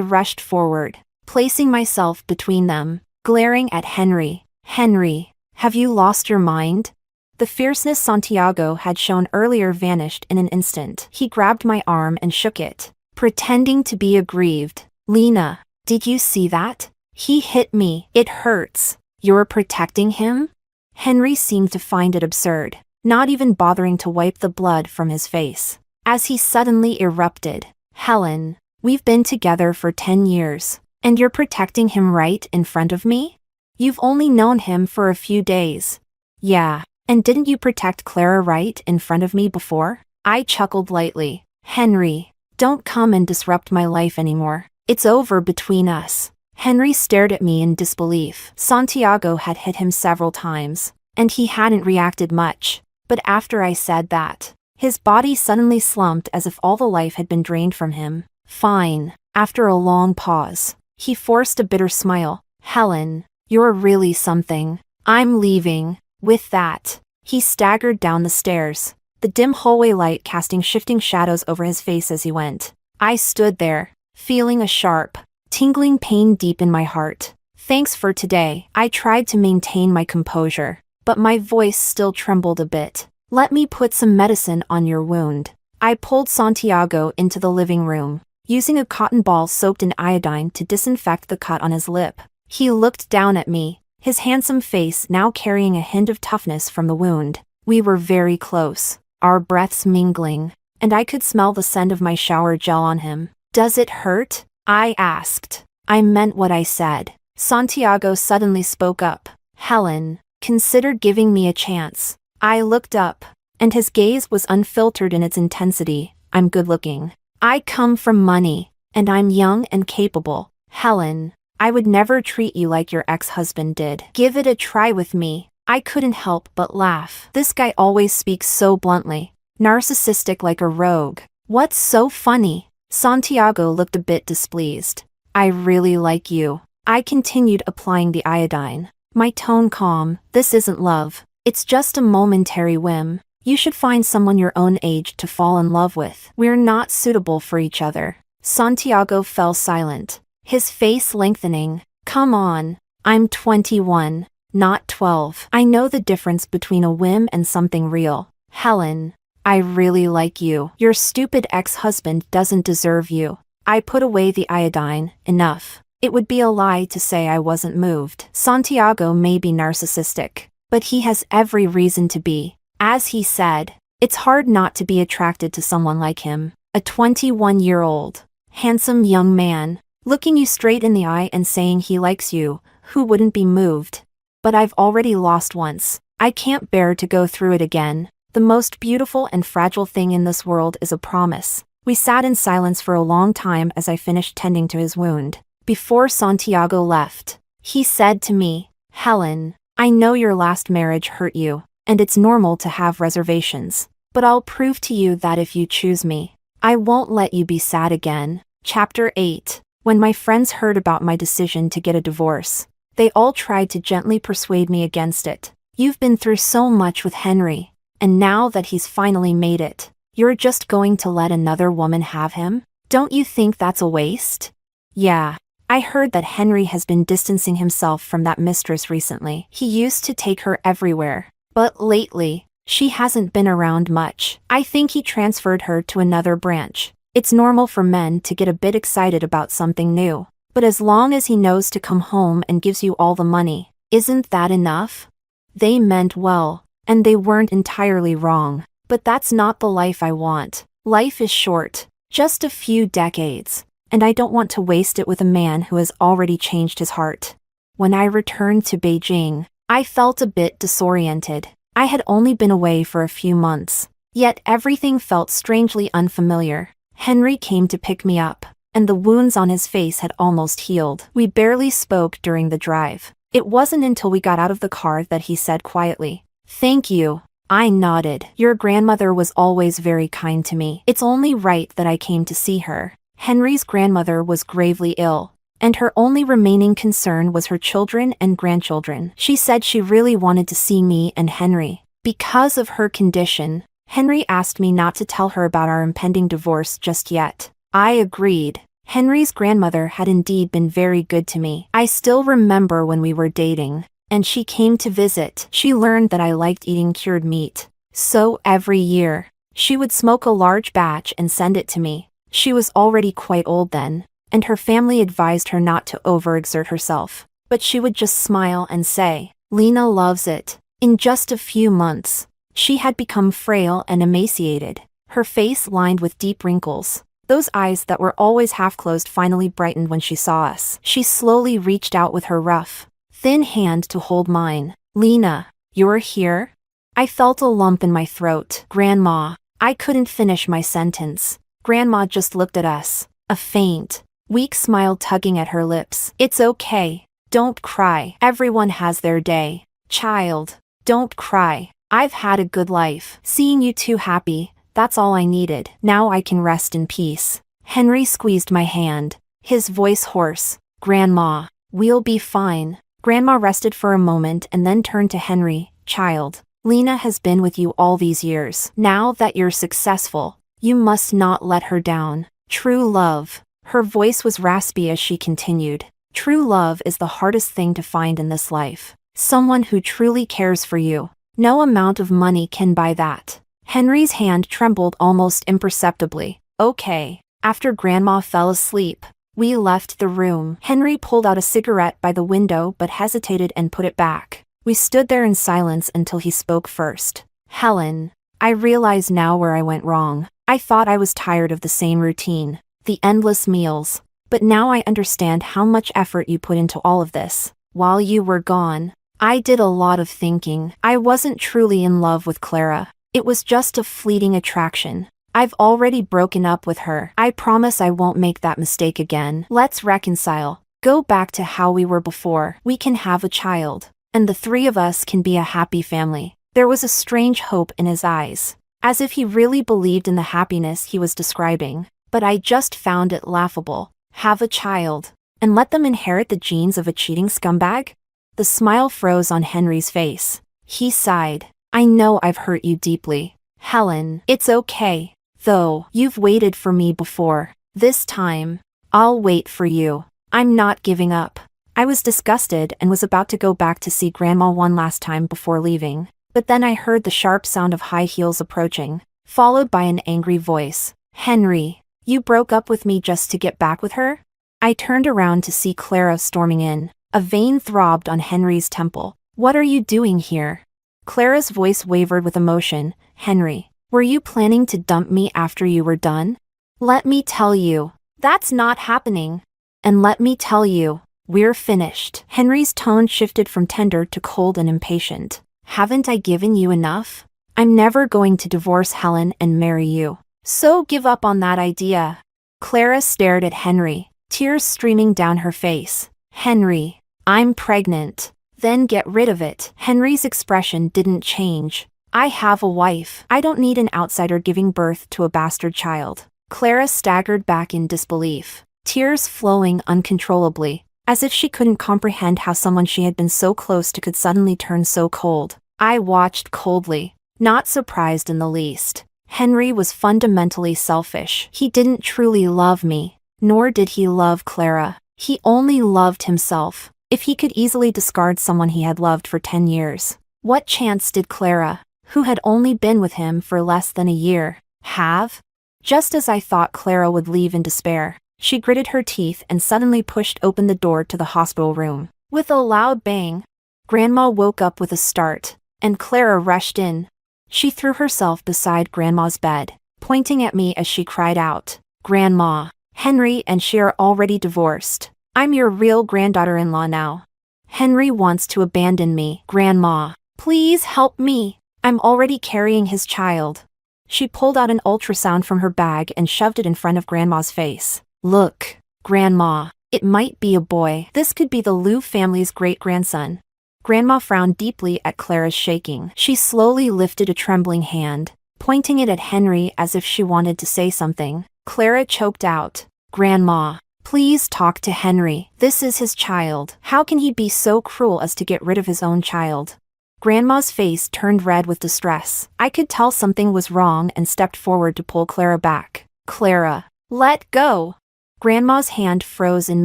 rushed forward, placing myself between them, glaring at Henry. Henry, have you lost your mind? The fierceness Santiago had shown earlier vanished in an instant. He grabbed my arm and shook it, pretending to be aggrieved. Lena, did you see that? He hit me. It hurts. You're protecting him? Henry seemed to find it absurd, not even bothering to wipe the blood from his face, as he suddenly erupted. Helen, we've been together for 10 years, and you're protecting him right in front of me? You've only known him for a few days. Yeah, and didn't you protect Clara right in front of me before? I chuckled lightly. Henry, don't come and disrupt my life anymore. It's over between us. Henry stared at me in disbelief. Santiago had hit him several times, and he hadn't reacted much. But after I said that, his body suddenly slumped as if all the life had been drained from him. Fine. After a long pause, he forced a bitter smile. Helen, you're really something. I'm leaving. With that, he staggered down the stairs, the dim hallway light casting shifting shadows over his face as he went. I stood there, feeling a sharp, tingling pain deep in my heart. Thanks for today. I tried to maintain my composure, but my voice still trembled a bit. Let me put some medicine on your wound. I pulled Santiago into the living room, using a cotton ball soaked in iodine to disinfect the cut on his lip. He looked down at me, his handsome face now carrying a hint of toughness from the wound. We were very close, our breaths mingling, and I could smell the scent of my shower gel on him. Does it hurt? I asked. I meant what I said. Santiago suddenly spoke up. Helen, consider giving me a chance. I looked up, and his gaze was unfiltered in its intensity. I'm good looking. I come from money, and I'm young and capable. Helen, I would never treat you like your ex-husband did. Give it a try with me. I couldn't help but laugh. This guy always speaks so bluntly, narcissistic like a rogue. What's so funny? Santiago looked a bit displeased. I really like you. I continued applying the iodine, my tone calm. This isn't love. It's just a momentary whim. You should find someone your own age to fall in love with. We're not suitable for each other. Santiago fell silent, his face lengthening. Come on. I'm 21, not 12. I know the difference between a whim and something real. Helen, I really like you. Your stupid ex-husband doesn't deserve you. I put away the iodine. Enough. It would be a lie to say I wasn't moved. Santiago may be narcissistic, but he has every reason to be. As he said, it's hard not to be attracted to someone like him. A 21-year-old, handsome young man, looking you straight in the eye and saying he likes you. Who wouldn't be moved? But I've already lost once. I can't bear to go through it again. The most beautiful and fragile thing in this world is a promise. We sat in silence for a long time as I finished tending to his wound. Before Santiago left, he said to me, Helen, I know your last marriage hurt you, and it's normal to have reservations. But I'll prove to you that if you choose me, I won't let you be sad again. Chapter 8. When my friends heard about my decision to get a divorce, they all tried to gently persuade me against it. You've been through so much with Henry, and now that he's finally made it, you're just going to let another woman have him? Don't you think that's a waste? Yeah. I heard that Henry has been distancing himself from that mistress recently. He used to take her everywhere, but lately, she hasn't been around much. I think he transferred her to another branch. It's normal for men to get a bit excited about something new, but as long as he knows to come home and gives you all the money, isn't that enough? They meant well, and they weren't entirely wrong, but that's not the life I want. Life is short. Just a few decades, and I don't want to waste it with a man who has already changed his heart. When I returned to Beijing, I felt a bit disoriented. I had only been away for a few months, yet everything felt strangely unfamiliar. Henry came to pick me up, and the wounds on his face had almost healed. We barely spoke during the drive. It wasn't until we got out of the car that he said quietly, "Thank you." I nodded. "Your grandmother was always very kind to me. It's only right that I came to see her." Henry's grandmother was gravely ill, and her only remaining concern was her children and grandchildren. She said she really wanted to see me and Henry. Because of her condition, Henry asked me not to tell her about our impending divorce just yet. I agreed. Henry's grandmother had indeed been very good to me. I still remember when we were dating, and she came to visit. She learned that I liked eating cured meat. So every year, she would smoke a large batch and send it to me. She was already quite old then, and her family advised her not to overexert herself. But she would just smile and say, "Lena loves it." In just a few months, she had become frail and emaciated, her face lined with deep wrinkles. Those eyes that were always half-closed finally brightened when she saw us. She slowly reached out with her rough, thin hand to hold mine. "Lena, you're here?" I felt a lump in my throat. "Grandma." I couldn't finish my sentence. Grandma just looked at us, a faint, weak smile tugging at her lips. "It's okay. Don't cry. Everyone has their day. Child, don't cry. I've had a good life. Seeing you two happy, that's all I needed. Now I can rest in peace." Henry squeezed my hand, his voice hoarse. "Grandma, we'll be fine." Grandma rested for a moment and then turned to Henry. "Child, Lena has been with you all these years. Now that you're successful, you must not let her down. True love." Her voice was raspy as she continued. "True love is the hardest thing to find in this life. Someone who truly cares for you. No amount of money can buy that." Henry's hand trembled almost imperceptibly. "Okay." After Grandma fell asleep, we left the room. Henry pulled out a cigarette by the window but hesitated and put it back. We stood there in silence until he spoke first. "Helen, I realize now where I went wrong. I thought I was tired of the same routine, the endless meals, but now I understand how much effort you put into all of this. While you were gone, I did a lot of thinking. I wasn't truly in love with Clara. It was just a fleeting attraction. I've already broken up with her. I promise I won't make that mistake again. Let's reconcile. Go back to how we were before. We can have a child, and the three of us can be a happy family." There was a strange hope in his eyes, as if he really believed in the happiness he was describing. But I just found it laughable. Have a child, and let them inherit the genes of a cheating scumbag? The smile froze on Henry's face. He sighed. "I know I've hurt you deeply, Helen. It's okay, though. You've waited for me before. This time, I'll wait for you. I'm not giving up." I was disgusted and was about to go back to see Grandma one last time before leaving. But then I heard the sharp sound of high heels approaching, followed by an angry voice. "Henry, you broke up with me just to get back with her?" I turned around to see Clara storming in. A vein throbbed on Henry's temple. "What are you doing here?" Clara's voice wavered with emotion. "Henry, were you planning to dump me after you were done? Let me tell you, that's not happening. And let me tell you, we're finished." Henry's tone shifted from tender to cold and impatient. "Haven't I given you enough? I'm never going to divorce Helen and marry you. So give up on that idea." Clara stared at Henry, tears streaming down her face. "Henry, I'm pregnant. Then get rid of it." Henry's expression didn't change. "I have a wife. I don't need an outsider giving birth to a bastard child." Clara staggered back in disbelief, tears flowing uncontrollably, as if she couldn't comprehend how someone she had been so close to could suddenly turn so cold. I watched coldly, not surprised in the least. Henry was fundamentally selfish. He didn't truly love me, nor did he love Clara. He only loved himself. If he could easily discard someone he had loved for 10 years, what chance did Clara, who had only been with him for less than a year, have? Just as I thought Clara would leave in despair, she gritted her teeth and suddenly pushed open the door to the hospital room. With a loud bang, Grandma woke up with a start, and Clara rushed in. She threw herself beside Grandma's bed, pointing at me as she cried out, Grandma, Henry and she are already divorced. I'm your real granddaughter-in-law now. Henry wants to abandon me. Grandma, please help me. I'm already carrying his child. She pulled out an ultrasound from her bag and shoved it in front of Grandma's face. Look, Grandma, it might be a boy. This could be the Liu family's great-grandson. Grandma frowned deeply at Clara's shaking. She slowly lifted a trembling hand, pointing it at Henry as if she wanted to say something. Clara choked out, Grandma, please talk to Henry. This is his child. How can he be so cruel as to get rid of his own child? Grandma's face turned red with distress. I could tell something was wrong and stepped forward to pull Clara back. Clara, let go. Grandma's hand froze in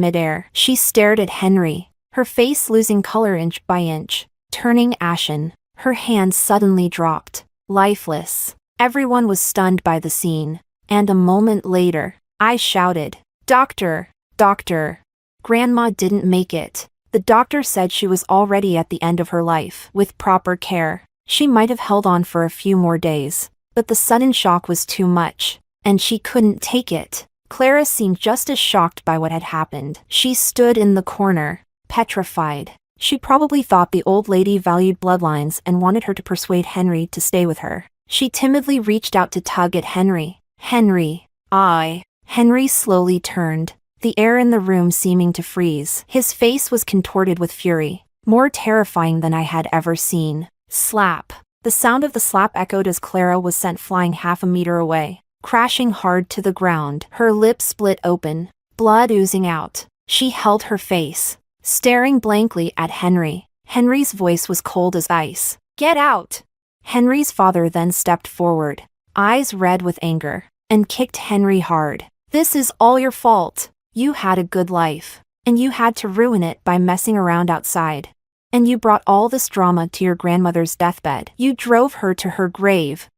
midair. She stared at Henry, her face losing color inch by inch, turning ashen. Her hand suddenly dropped, lifeless. Everyone was stunned by the scene, and a moment later, I shouted, Doctor! Doctor! Grandma didn't make it. The doctor said she was already at the end of her life. With proper care, she might have held on for a few more days, but the sudden shock was too much, and she couldn't take it. Clara seemed just as shocked by what had happened. She stood in the corner, petrified. She probably thought the old lady valued bloodlines and wanted her to persuade Henry to stay with her. She timidly reached out to tug at Henry. Henry. Henry slowly turned, the air in the room seeming to freeze. His face was contorted with fury, more terrifying than I had ever seen. Slap. The sound of the slap echoed as Clara was sent flying half a meter away, crashing hard to the ground. Her lips split open, blood oozing out. She held her face, staring blankly at Henry. Henry's voice was cold as ice. Get out! Henry's father then stepped forward, eyes red with anger, and kicked Henry hard. This is all your fault. You had a good life, and you had to ruin it by messing around outside. And you brought all this drama to your grandmother's deathbed. You drove her to her grave.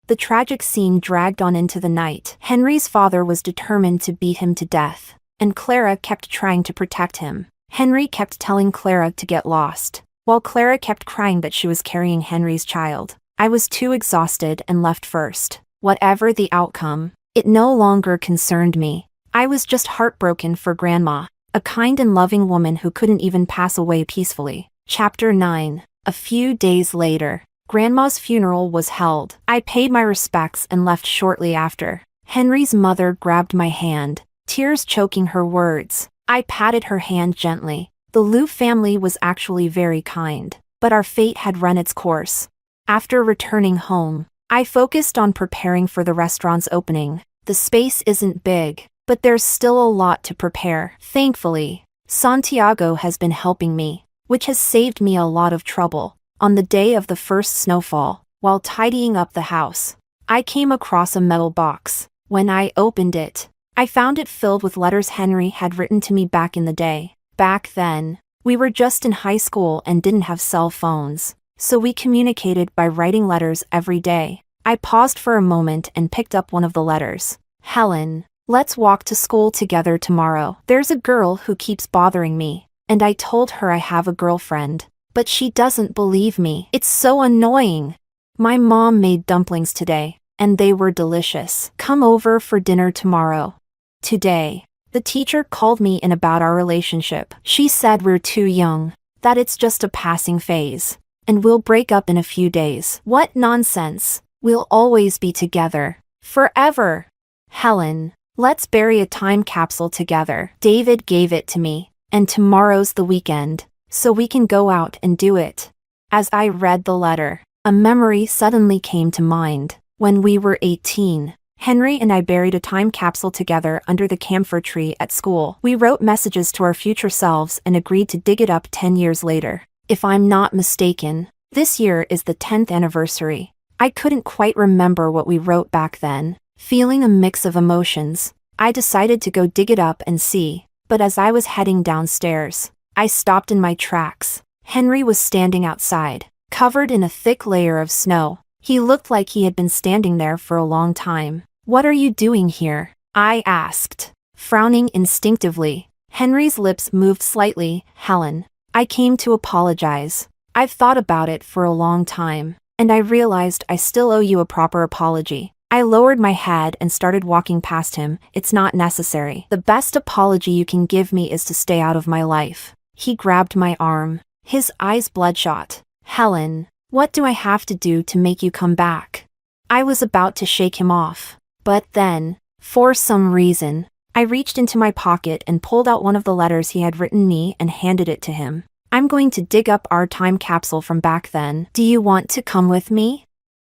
The tragic scene dragged on into the night. Henry's father was determined to beat him to death, and Clara kept trying to protect him. Henry kept telling Clara to get lost, while Clara kept crying that she was carrying Henry's child. I was too exhausted and left first. Whatever the outcome, it no longer concerned me. I was just heartbroken for Grandma, a kind and loving woman who couldn't even pass away peacefully. Chapter 9. A few days later, Grandma's funeral was held. I paid my respects and left shortly after. Henry's mother grabbed my hand, tears choking her words. I patted her hand gently. The Liu family was actually very kind, but our fate had run its course. After returning home, I focused on preparing for the restaurant's opening. The space isn't big, but there's still a lot to prepare. Thankfully, Santiago has been helping me, which has saved me a lot of trouble. On the day of the first snowfall, while tidying up the house, I came across a metal box. When I opened it, I found it filled with letters Henry had written to me back in the day. Back then, we were just in high school and didn't have cell phones, so we communicated by writing letters every day. I paused for a moment and picked up one of the letters. Helen, let's walk to school together tomorrow. There's a girl who keeps bothering me, and I told her I have a girlfriend, but she doesn't believe me. It's so annoying. My mom made dumplings today, and they were delicious. Come over for dinner tomorrow. Today, the teacher called me in about our relationship. She said we're too young, that it's just a passing phase, and we'll break up in a few days. What nonsense. We'll always be together. Forever. Helen, let's bury a time capsule together. David gave it to me, and tomorrow's the weekend, so we can go out and do it. As I read the letter, a memory suddenly came to mind. When we were 18, Henry and I buried a time capsule together under the camphor tree at school. We wrote messages to our future selves and agreed to dig it up 10 years later. If I'm not mistaken, this year is the 10th anniversary. I couldn't quite remember what we wrote back then. Feeling a mix of emotions, I decided to go dig it up and see, but as I was heading downstairs, I stopped in my tracks. Henry was standing outside, covered in a thick layer of snow. He looked like he had been standing there for a long time. What are you doing here? I asked, frowning instinctively. Henry's lips moved slightly. Helen, I came to apologize. I've thought about it for a long time, and I realized I still owe you a proper apology. I lowered my head and started walking past him. It's not necessary. The best apology you can give me is to stay out of my life. He grabbed my arm, his eyes bloodshot. Helen, what do I have to do to make you come back? I was about to shake him off. But then, for some reason, I reached into my pocket and pulled out one of the letters he had written me and handed it to him. I'm going to dig up our time capsule from back then. Do you want to come with me?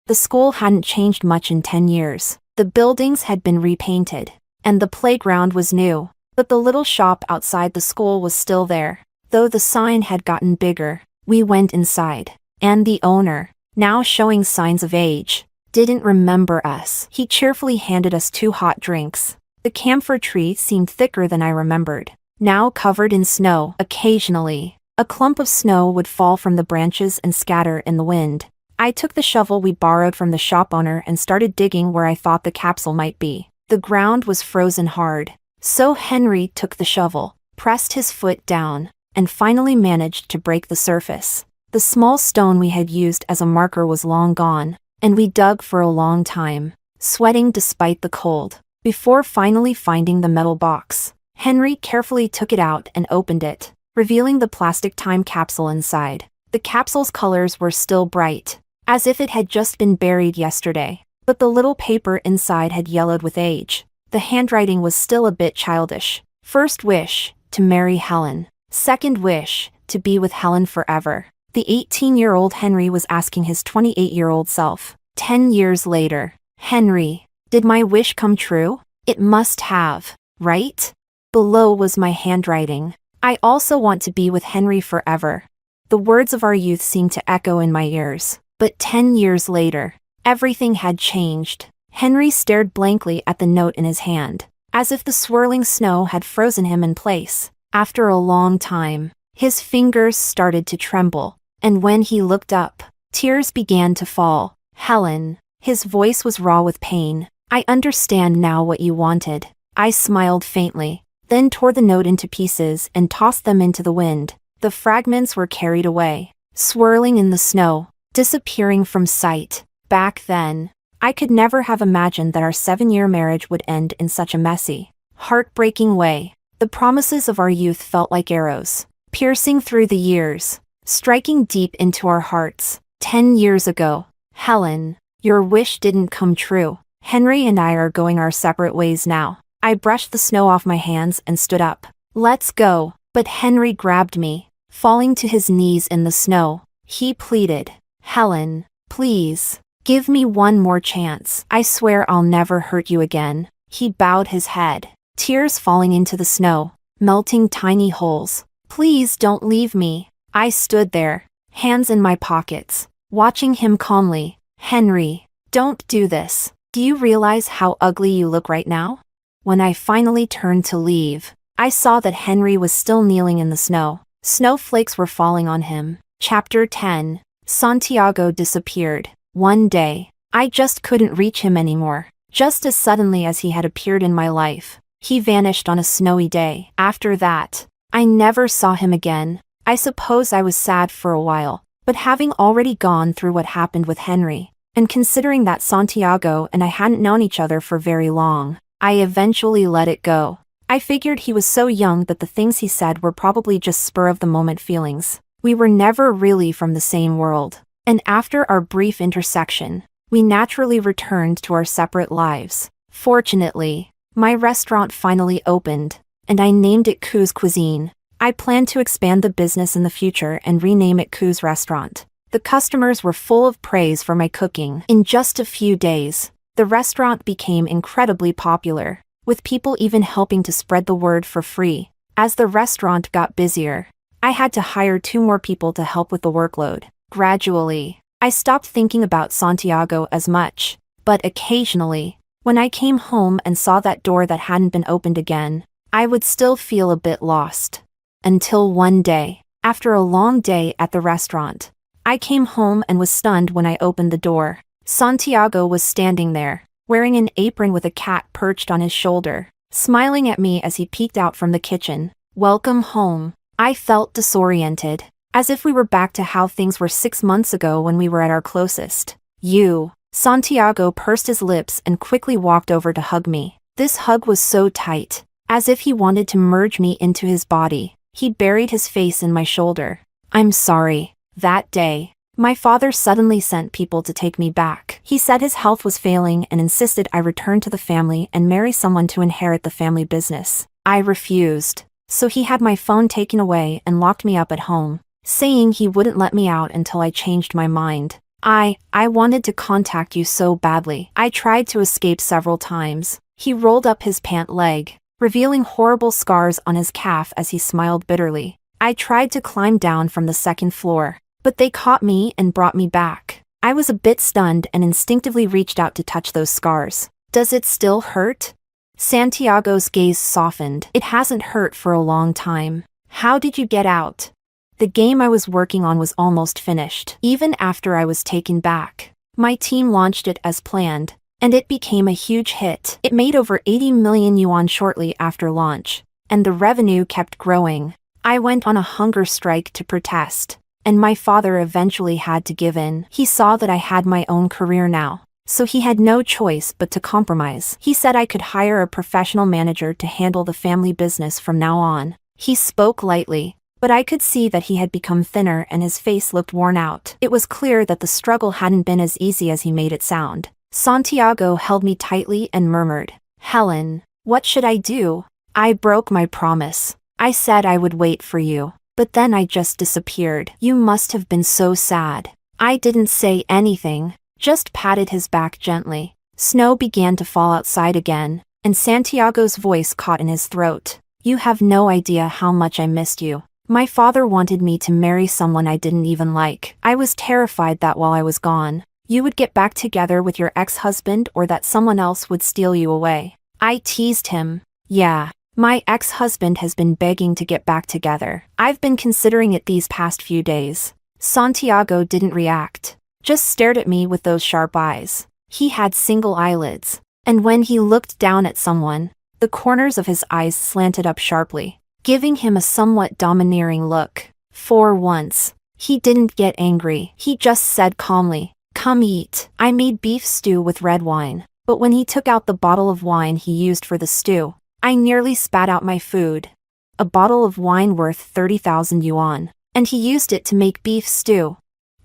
The school hadn't changed much in 10 years. The buildings had been repainted, and the playground was new, but the little shop outside the school was still there. Though the sign had gotten bigger, we went inside, and the owner, now showing signs of age, didn't remember us. He cheerfully handed us 2 hot drinks. The camphor tree seemed thicker than I remembered, now covered in snow. Occasionally, a clump of snow would fall from the branches and scatter in the wind. I took the shovel we borrowed from the shop owner and started digging where I thought the capsule might be. The ground was frozen hard, so Henry took the shovel, pressed his foot down, and finally managed to break the surface. The small stone we had used as a marker was long gone, and we dug for a long time, sweating despite the cold. Before finally finding the metal box, Henry carefully took it out and opened it, revealing the plastic time capsule inside. The capsule's colors were still bright, as if it had just been buried yesterday, but the little paper inside had yellowed with age. The handwriting was still a bit childish. First wish, to marry Helen. Second wish, to be with Helen forever. The 18-year-old Henry was asking his 28-year-old self. 10 years later. Henry, did my wish come true? It must have, right? Below was my handwriting. I also want to be with Henry forever. The words of our youth seemed to echo in my ears. But 10 years later, everything had changed. Henry stared blankly at the note in his hand, as if the swirling snow had frozen him in place. After a long time, his fingers started to tremble, and when he looked up, tears began to fall. Helen, his voice was raw with pain. I understand now what you wanted. I smiled faintly, then tore the note into pieces and tossed them into the wind. The fragments were carried away, swirling in the snow, disappearing from sight. Back then, I could never have imagined that our 7-year marriage would end in such a messy, heartbreaking way. The promises of our youth felt like arrows, piercing through the years, striking deep into our hearts. 10 years ago, Helen, your wish didn't come true. Henry and I are going our separate ways now. I brushed the snow off my hands and stood up. Let's go. But Henry grabbed me, falling to his knees in the snow. He pleaded, Helen, please, give me one more chance. I swear I'll never hurt you again. He bowed his head, tears falling into the snow, melting tiny holes. Please don't leave me. I stood there, hands in my pockets, watching him calmly. Henry, don't do this. Do you realize how ugly you look right now? When I finally turned to leave, I saw that Henry was still kneeling in the snow. Snowflakes were falling on him. Chapter 10. Santiago disappeared. One day, I just couldn't reach him anymore. Just as suddenly as he had appeared in my life, he vanished on a snowy day. After that, I never saw him again. I suppose I was sad for a while, but having already gone through what happened with Henry, and considering that Santiago and I hadn't known each other for very long, I eventually let it go. I figured he was so young that the things he said were probably just spur-of-the-moment feelings. We were never really from the same world, and after our brief intersection, we naturally returned to our separate lives. Fortunately, my restaurant finally opened, and I named it Koo's Cuisine. I plan to expand the business in the future and rename it Koo's Restaurant. The customers were full of praise for my cooking. In just a few days, the restaurant became incredibly popular, with people even helping to spread the word for free. As the restaurant got busier, I had to hire 2 more people to help with the workload. Gradually, I stopped thinking about Santiago as much, but occasionally, when I came home and saw that door that hadn't been opened again, I would still feel a bit lost. Until one day, after a long day at the restaurant, I came home and was stunned when I opened the door. Santiago was standing there, wearing an apron with a cat perched on his shoulder, smiling at me as he peeked out from the kitchen. Welcome home. I felt disoriented, as if we were back to how things were 6 months ago when we were at our closest. You, Santiago pursed his lips and quickly walked over to hug me. This hug was so tight, as if he wanted to merge me into his body. He buried his face in my shoulder. I'm sorry. That day, my father suddenly sent people to take me back. He said his health was failing and insisted I return to the family and marry someone to inherit the family business. I refused. So he had my phone taken away and locked me up at home, saying he wouldn't let me out until I changed my mind. I wanted to contact you so badly. I tried to escape several times. He rolled up his pant leg, revealing horrible scars on his calf as he smiled bitterly. I tried to climb down from the second floor, but they caught me and brought me back. I was a bit stunned and instinctively reached out to touch those scars. Does it still hurt? Santiago's gaze softened. It hasn't hurt for a long time. How did you get out? The game I was working on was almost finished, even after I was taken back. My team launched it as planned, and it became a huge hit. It made over 80 million yuan shortly after launch, and the revenue kept growing. I went on a hunger strike to protest, and my father eventually had to give in. He saw that I had my own career now, so he had no choice but to compromise. He said I could hire a professional manager to handle the family business from now on. He spoke lightly, but I could see that he had become thinner and his face looked worn out. It was clear that the struggle hadn't been as easy as he made it sound. Santiago held me tightly and murmured, "Helen, what should I do? I broke my promise. I said I would wait for you, but then I just disappeared. You must have been so sad." I didn't say anything, just patted his back gently. Snow began to fall outside again, and Santiago's voice caught in his throat. "You have no idea how much I missed you. My father wanted me to marry someone I didn't even like. I was terrified that while I was gone, you would get back together with your ex-husband or that someone else would steal you away." I teased him. "Yeah, my ex-husband has been begging to get back together. I've been considering it these past few days." Santiago didn't react, just stared at me with those sharp eyes. He had single eyelids, and when he looked down at someone, the corners of his eyes slanted up sharply, giving him a somewhat domineering look. For once, he didn't get angry. He just said calmly, "Come eat." I made beef stew with red wine, but when he took out the bottle of wine he used for the stew, I nearly spat out my food. A bottle of wine worth 30,000 yuan, and he used it to make beef stew.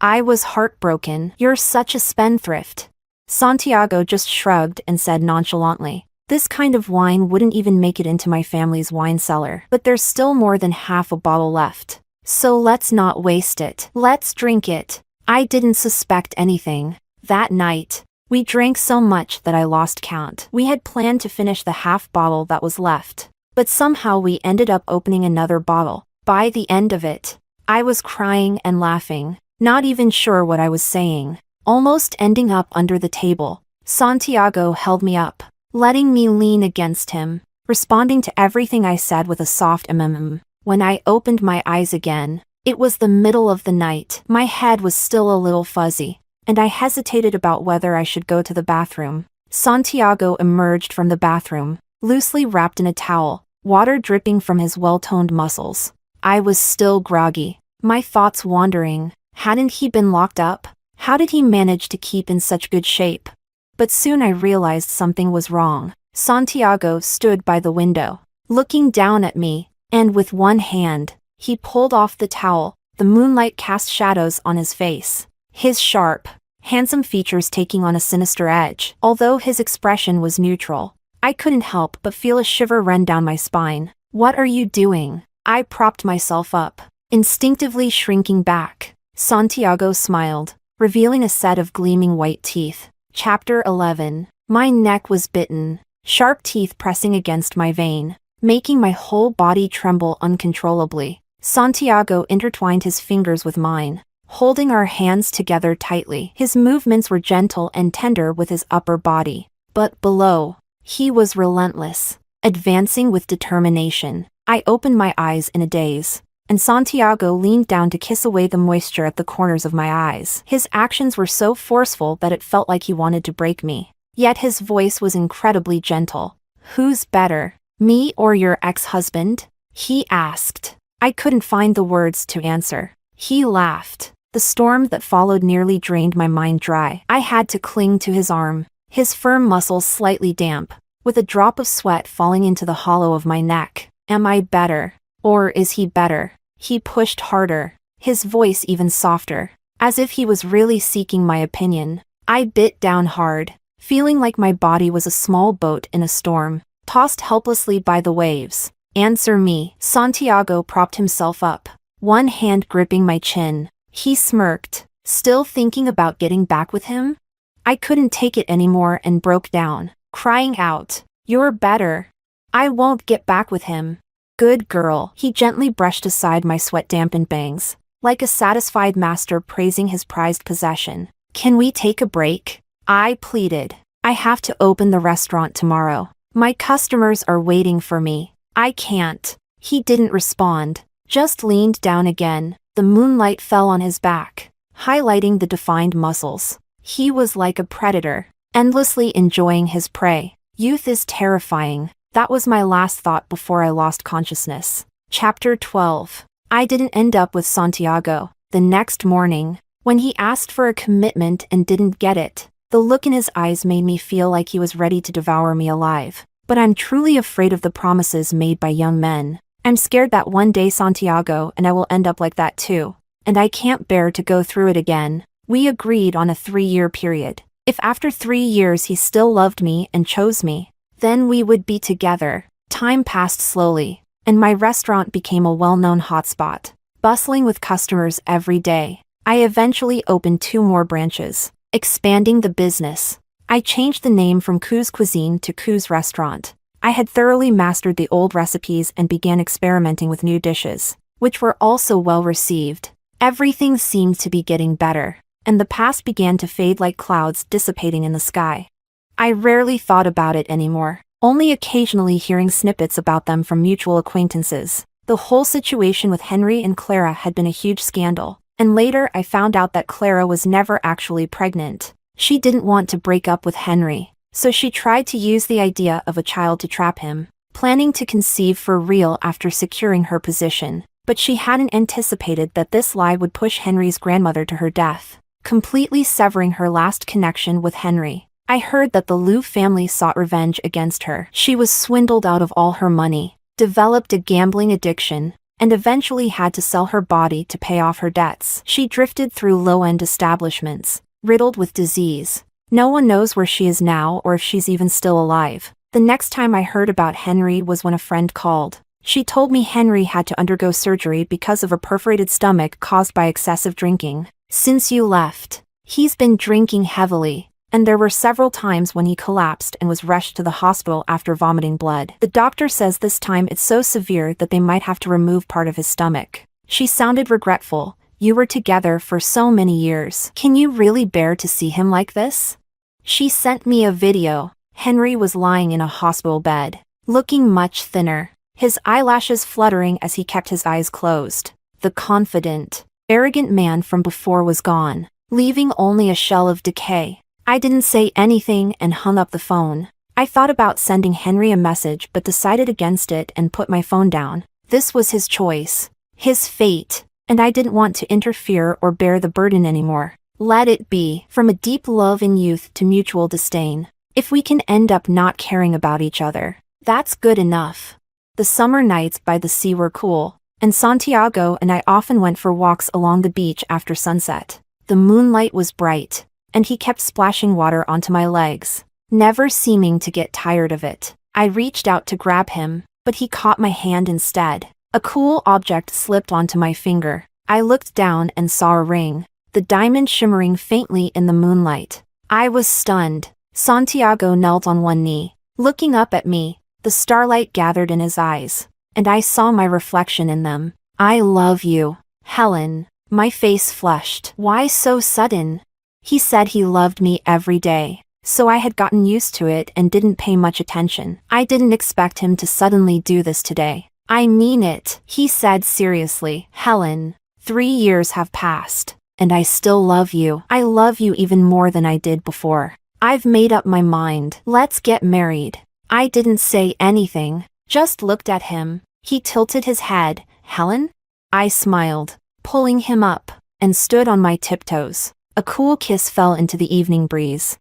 I was heartbroken. "You're such a spendthrift." Santiago just shrugged and said nonchalantly, "This kind of wine wouldn't even make it into my family's wine cellar, but there's still more than half a bottle left. So let's not waste it. Let's drink it." I didn't suspect anything. That night, we drank so much that I lost count. We had planned to finish the half bottle that was left, but somehow we ended up opening another bottle. By the end of it, I was crying and laughing, not even sure what I was saying, almost ending up under the table. Santiago held me up, letting me lean against him, responding to everything I said with a soft When I opened my eyes again, it was the middle of the night. My head was still a little fuzzy, and I hesitated about whether I should go to the bathroom. Santiago emerged from the bathroom, loosely wrapped in a towel, water dripping from his well-toned muscles. I was still groggy, my thoughts wandering. Hadn't he been locked up? How did he manage to keep in such good shape? But soon I realized something was wrong. Santiago stood by the window, looking down at me, and with one hand, he pulled off the towel. The moonlight cast shadows on his face, his sharp, handsome features taking on a sinister edge. Although his expression was neutral, I couldn't help but feel a shiver run down my spine. "What are you doing?" I propped myself up, instinctively shrinking back. Santiago smiled, revealing a set of gleaming white teeth. Chapter 11. My neck was bitten, sharp teeth pressing against my vein, making my whole body tremble uncontrollably. Santiago intertwined his fingers with mine, holding our hands together tightly. His movements were gentle and tender with his upper body, but below, he was relentless, advancing with determination. I opened my eyes in a daze, and Santiago leaned down to kiss away the moisture at the corners of my eyes. His actions were so forceful that it felt like he wanted to break me. Yet his voice was incredibly gentle. "Who's better, me or your ex-husband?" he asked. I couldn't find the words to answer. He laughed. The storm that followed nearly drained my mind dry. I had to cling to his arm, his firm muscles slightly damp, with a drop of sweat falling into the hollow of my neck. Am I better? Or is he better? He pushed harder, his voice even softer, as if he was really seeking my opinion. I bit down hard, feeling like my body was a small boat in a storm, tossed helplessly by the waves. Answer me. Santiago propped himself up, one hand gripping my chin. He smirked, still thinking about getting back with him? I couldn't take it anymore and broke down, crying out, "You're better. I won't get back with him." Good girl. He gently brushed aside my sweat-dampened bangs, like a satisfied master praising his prized possession. Can we take a break? I pleaded. I have to open the restaurant tomorrow. My customers are waiting for me. I can't. He didn't respond, just leaned down again. The moonlight fell on his back, highlighting the defined muscles. He was like a predator, endlessly enjoying his prey. Youth is terrifying. That was my last thought before I lost consciousness. Chapter 12. I didn't end up with Santiago. The next morning, when he asked for a commitment and didn't get it, the look in his eyes made me feel like he was ready to devour me alive. But I'm truly afraid of the promises made by young men. I'm scared that one day Santiago and I will end up like that too. And I can't bear to go through it again. We agreed on a 3-year period. If after 3 years he still loved me and chose me, then we would be together. Time passed slowly, and my restaurant became a well-known hotspot, bustling with customers every day. I eventually opened 2 more branches, expanding the business. I changed the name from Koo's Cuisine to Koo's Restaurant. I had thoroughly mastered the old recipes and began experimenting with new dishes, which were also well received. Everything seemed to be getting better, and the past began to fade like clouds dissipating in the sky. I rarely thought about it anymore, only occasionally hearing snippets about them from mutual acquaintances. The whole situation with Henry and Clara had been a huge scandal, and later I found out that Clara was never actually pregnant. She didn't want to break up with Henry, so she tried to use the idea of a child to trap him, planning to conceive for real after securing her position. But she hadn't anticipated that this lie would push Henry's grandmother to her death, completely severing her last connection with Henry. I heard that the Liu family sought revenge against her. She was swindled out of all her money, developed a gambling addiction, and eventually had to sell her body to pay off her debts. She drifted through low-end establishments, riddled with disease. No one knows where she is now or if she's even still alive. The next time I heard about Henry was when a friend called. She told me Henry had to undergo surgery because of a perforated stomach caused by excessive drinking. Since you left, he's been drinking heavily, and there were several times when he collapsed and was rushed to the hospital after vomiting blood. The doctor says this time it's so severe that they might have to remove part of his stomach. She sounded regretful. You were together for so many years. Can you really bear to see him like this? She sent me a video. Henry was lying in a hospital bed, looking much thinner, his eyelashes fluttering as he kept his eyes closed. The confident, arrogant man from before was gone, leaving only a shell of decay. I didn't say anything and hung up the phone. I thought about sending Henry a message but decided against it and put my phone down. This was his choice, his fate, and I didn't want to interfere or bear the burden anymore. Let it be. From a deep love in youth to mutual disdain. If we can end up not caring about each other, that's good enough. The summer nights by the sea were cool, and Santiago and I often went for walks along the beach after sunset. The moonlight was bright, and he kept splashing water onto my legs, never seeming to get tired of it. I reached out to grab him, but he caught my hand instead. A cool object slipped onto my finger. I looked down and saw a ring, the diamond shimmering faintly in the moonlight. I was stunned. Santiago knelt on one knee, looking up at me. The starlight gathered in his eyes, and I saw my reflection in them. I love you, Helen. My face flushed. Why so sudden? He said he loved me every day, so I had gotten used to it and didn't pay much attention. I didn't expect him to suddenly do this today. I mean it, he said seriously. Helen, 3 years have passed, and I still love you. I love you even more than I did before. I've made up my mind. Let's get married. I didn't say anything, just looked at him. He tilted his head. Helen? I smiled, pulling him up. and stood on my tiptoes. A cool kiss fell into the evening breeze.